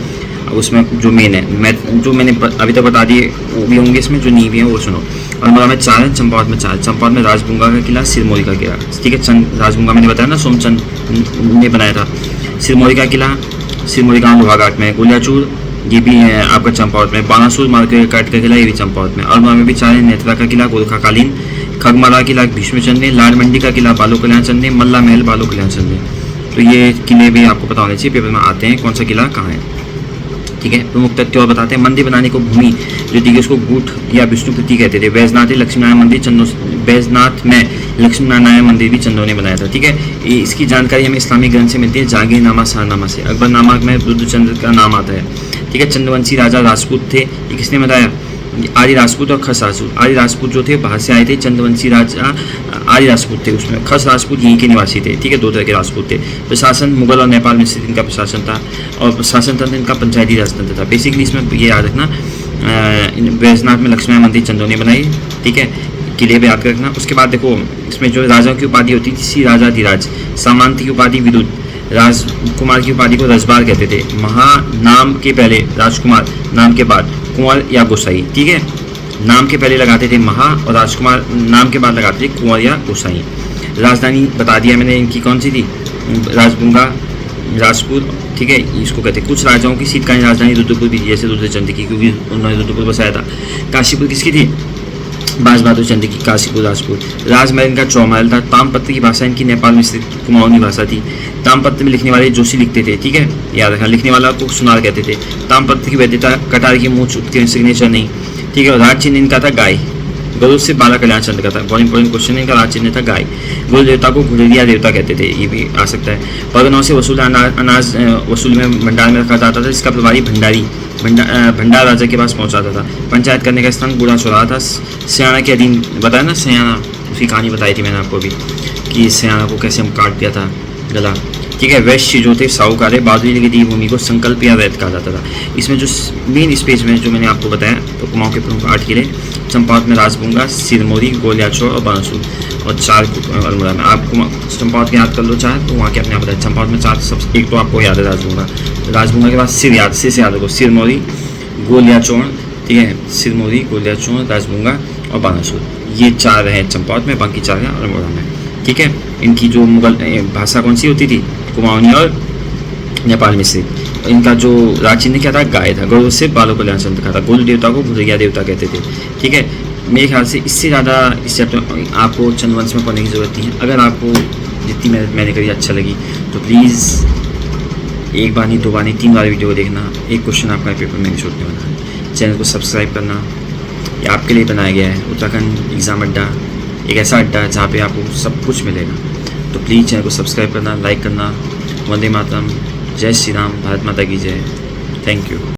उसमें जो मेन है, जो मैंने अभी तक बता दिए वो भी होंगे, इसमें जो नहीं भी है वो सुनो। अल्मोड़ा में 4 है, चंपावत में 4, चंपावत में राजबुंगा का किला, सिरमौरी का किला। ठीक है, राजबुंगा मैंने बताया ना, सोमचंद ने बनाया था। सिरमौरी का किला, सिरमौरी गाँव लोहाघाट में। गुलियाचूर, ये भी है आपका चंपावत में। बानासुर मार्केट का किला, ये भी चंपावत में। अल्मोड़ा में भी 4 है, नेत्रा का किला गोरखाकालीन, खगमारा किला भीष्मचंद ने, लाल मंडी का किला बालो कल्याण चंद ने, मल्ला महल बालो कल्याण चंद ने। तो ये किले भी आपको पता होने चाहिए, पेपर में आते हैं कौन सा किला कहाँ है। ठीक है, प्रमुख तथ्य और बताते हैं। मंदिर बनाने को भूमि जो थी उसको गूठ या विष्णुपति कहते थे। बैजनाथ लक्ष्मी नारायण मंदिर चंदों, बैजनाथ में लक्ष्मी नारायण मंदिर भी चंदों ने बनाया था। ठीक है, इसकी जानकारी हमें इस्लामिक ग्रंथ से मिलती है, जहांगीरनामा, शाहनामा से। अकबरनामा में रुद्रचंद्र का नाम आता है। ठीक है, चंद्रवंशी राजा राजपूत थे, ये किसने बताया? आर्य राजपूत और खस राजपूत। आर्य राजपूत जो थे बाहर से आए थे, चंद्रवंशी राजा आर्य राजपूत थे, उसमें खस राजपूत यहीं के निवासी थे। ठीक है, 2 तरह के राजपूत थे। प्रशासन मुगल और नेपाल में स्थित इनका प्रशासन था, और प्रशासन तंत्र इनका पंचायती राज तंत्र था। बेसिकली इसमें ये याद रखना, बैजनाथ में लक्ष्मी मंदिर चंदों ने बनाई। ठीक है, किले पे याद रखना। उसके बाद देखो इसमें जो राजाओं की उपाधि होती थी, सी राजाधिराज, सामंत की उपाधि विरुद्ध, राजकुमार की उपाधि को रजबार कहते थे, महा नाम के पहले राजकुमार, नाम के बाद कुंवर या गोसाई, ठीक है। नाम के पहले लगाते थे महा और राजकुमार नाम के बाद लगाते थे कुंवर या गोसाई। राजधानी बता दिया मैंने इनकी कौन सी थी, राजभुंगा, राजपुर, ठीक है, इसको कहते हैं। कुछ राजाओं की शीतकालीन राजधानी रुद्रपुर भी, जैसे रुद्रचंद की, क्योंकि उन्होंने रुद्रपुर बसाया था। काशीपुर किसकी थी, बाज बहादुर चंद की, काशीपुर राजपुर। राजमहल इनका चौमहल था। ताम्रपत्र की भाषा इनकी नेपाल में स्थित कुमाऊनी भाषा थी। ताम्रपत्र में लिखने वाले जोशी लिखते थे, ठीक है, याद रखना, लिखने वाला को सुनार कहते थे। ताम्रपत्र की वैधता कटार की मूंछ उठती सिग्नेचर नहीं, ठीक है। राज चिन्ह इनका था गाय, गरुड़ से बाला कल्याण चंद्र का था, बहुत इंपॉर्टेंट क्वेश्चन है। इनका राज चिन्ह था गाय। गुरु देवता को घुड़रिया देवता कहते थे, ये भी आ सकता है। परगनों से वसूल अनाज वसूल में भंडार में रखा जाता था। इसका प्रभारी भंडारी भंडार राजा के पास पहुंचाता था। पंचायत करने का स्थान बूढ़ा चौराहा था। सियाना के अधीन, बताया ना सियाना, उसकी कहानी बताई थी मैंने आपको अभी कि सियाना को कैसे हम काट दिया था गला, ठीक है। वैश्य जो थे साहूकार है। बादुली की दी भूमि को संकल्प या वैध कहा जाता था। इसमें जो मेन इस पेज में जो मैंने आपको बताया, तो कुमाऊं के प्रमुख 8 किले, चंपावत में राजभुंगा, सिरमौरी, गोलियाचौर और बानासुर, और 4 अल्मोड़ा में। आप चंपावत के याद कर लो चाहे तो वहाँ के अपने आप बताया। चंपावत में 4 सब, एक तो आपको याद है राजभुंगा, राजभुंगा के बाद सिर से याद रखो, सिरमौरी, गोलियाचौर, ठीक है, सिरमौरी, गोलियाचौर, राजभुंगा और बानासुर, ये 4 हैं चंपावत में, बाकी 4 हैं अल्मोड़ा में, ठीक है। इनकी जो मुगल भाषा कौन सी होती थी, कुमाऊनी और नेपाल में से। इनका जो राज चिन्ह क्या था, गाय था। गौरव से बालों को कल्याण चंद्र का था। गुरु देवता को घुड़रिया देवता कहते थे, ठीक है। मेरे ख्याल से इससे ज़्यादा इस चैप्टर आपको चंद्रवंश में पढ़ने की ज़रूरत नहीं है। अगर आपको जितनी मैंने करी अच्छा लगी तो प्लीज़ एक बार नहीं, 2 बार नहीं, 3 बार वीडियो को देखना। एक क्वेश्चन आपका पेपर में छोड़ने वाला है। चैनल को सब्सक्राइब करना, ये आपके लिए बनाया गया है। उत्तराखंड एग्ज़ाम अड्डा एक ऐसा अड्डा है जहाँ पे आपको सब कुछ मिलेगा। तो प्लीज़ चैनल को सब्सक्राइब करना, लाइक करना। वंदे मातरम, जय श्री राम, भारत माता की जय। Thank you.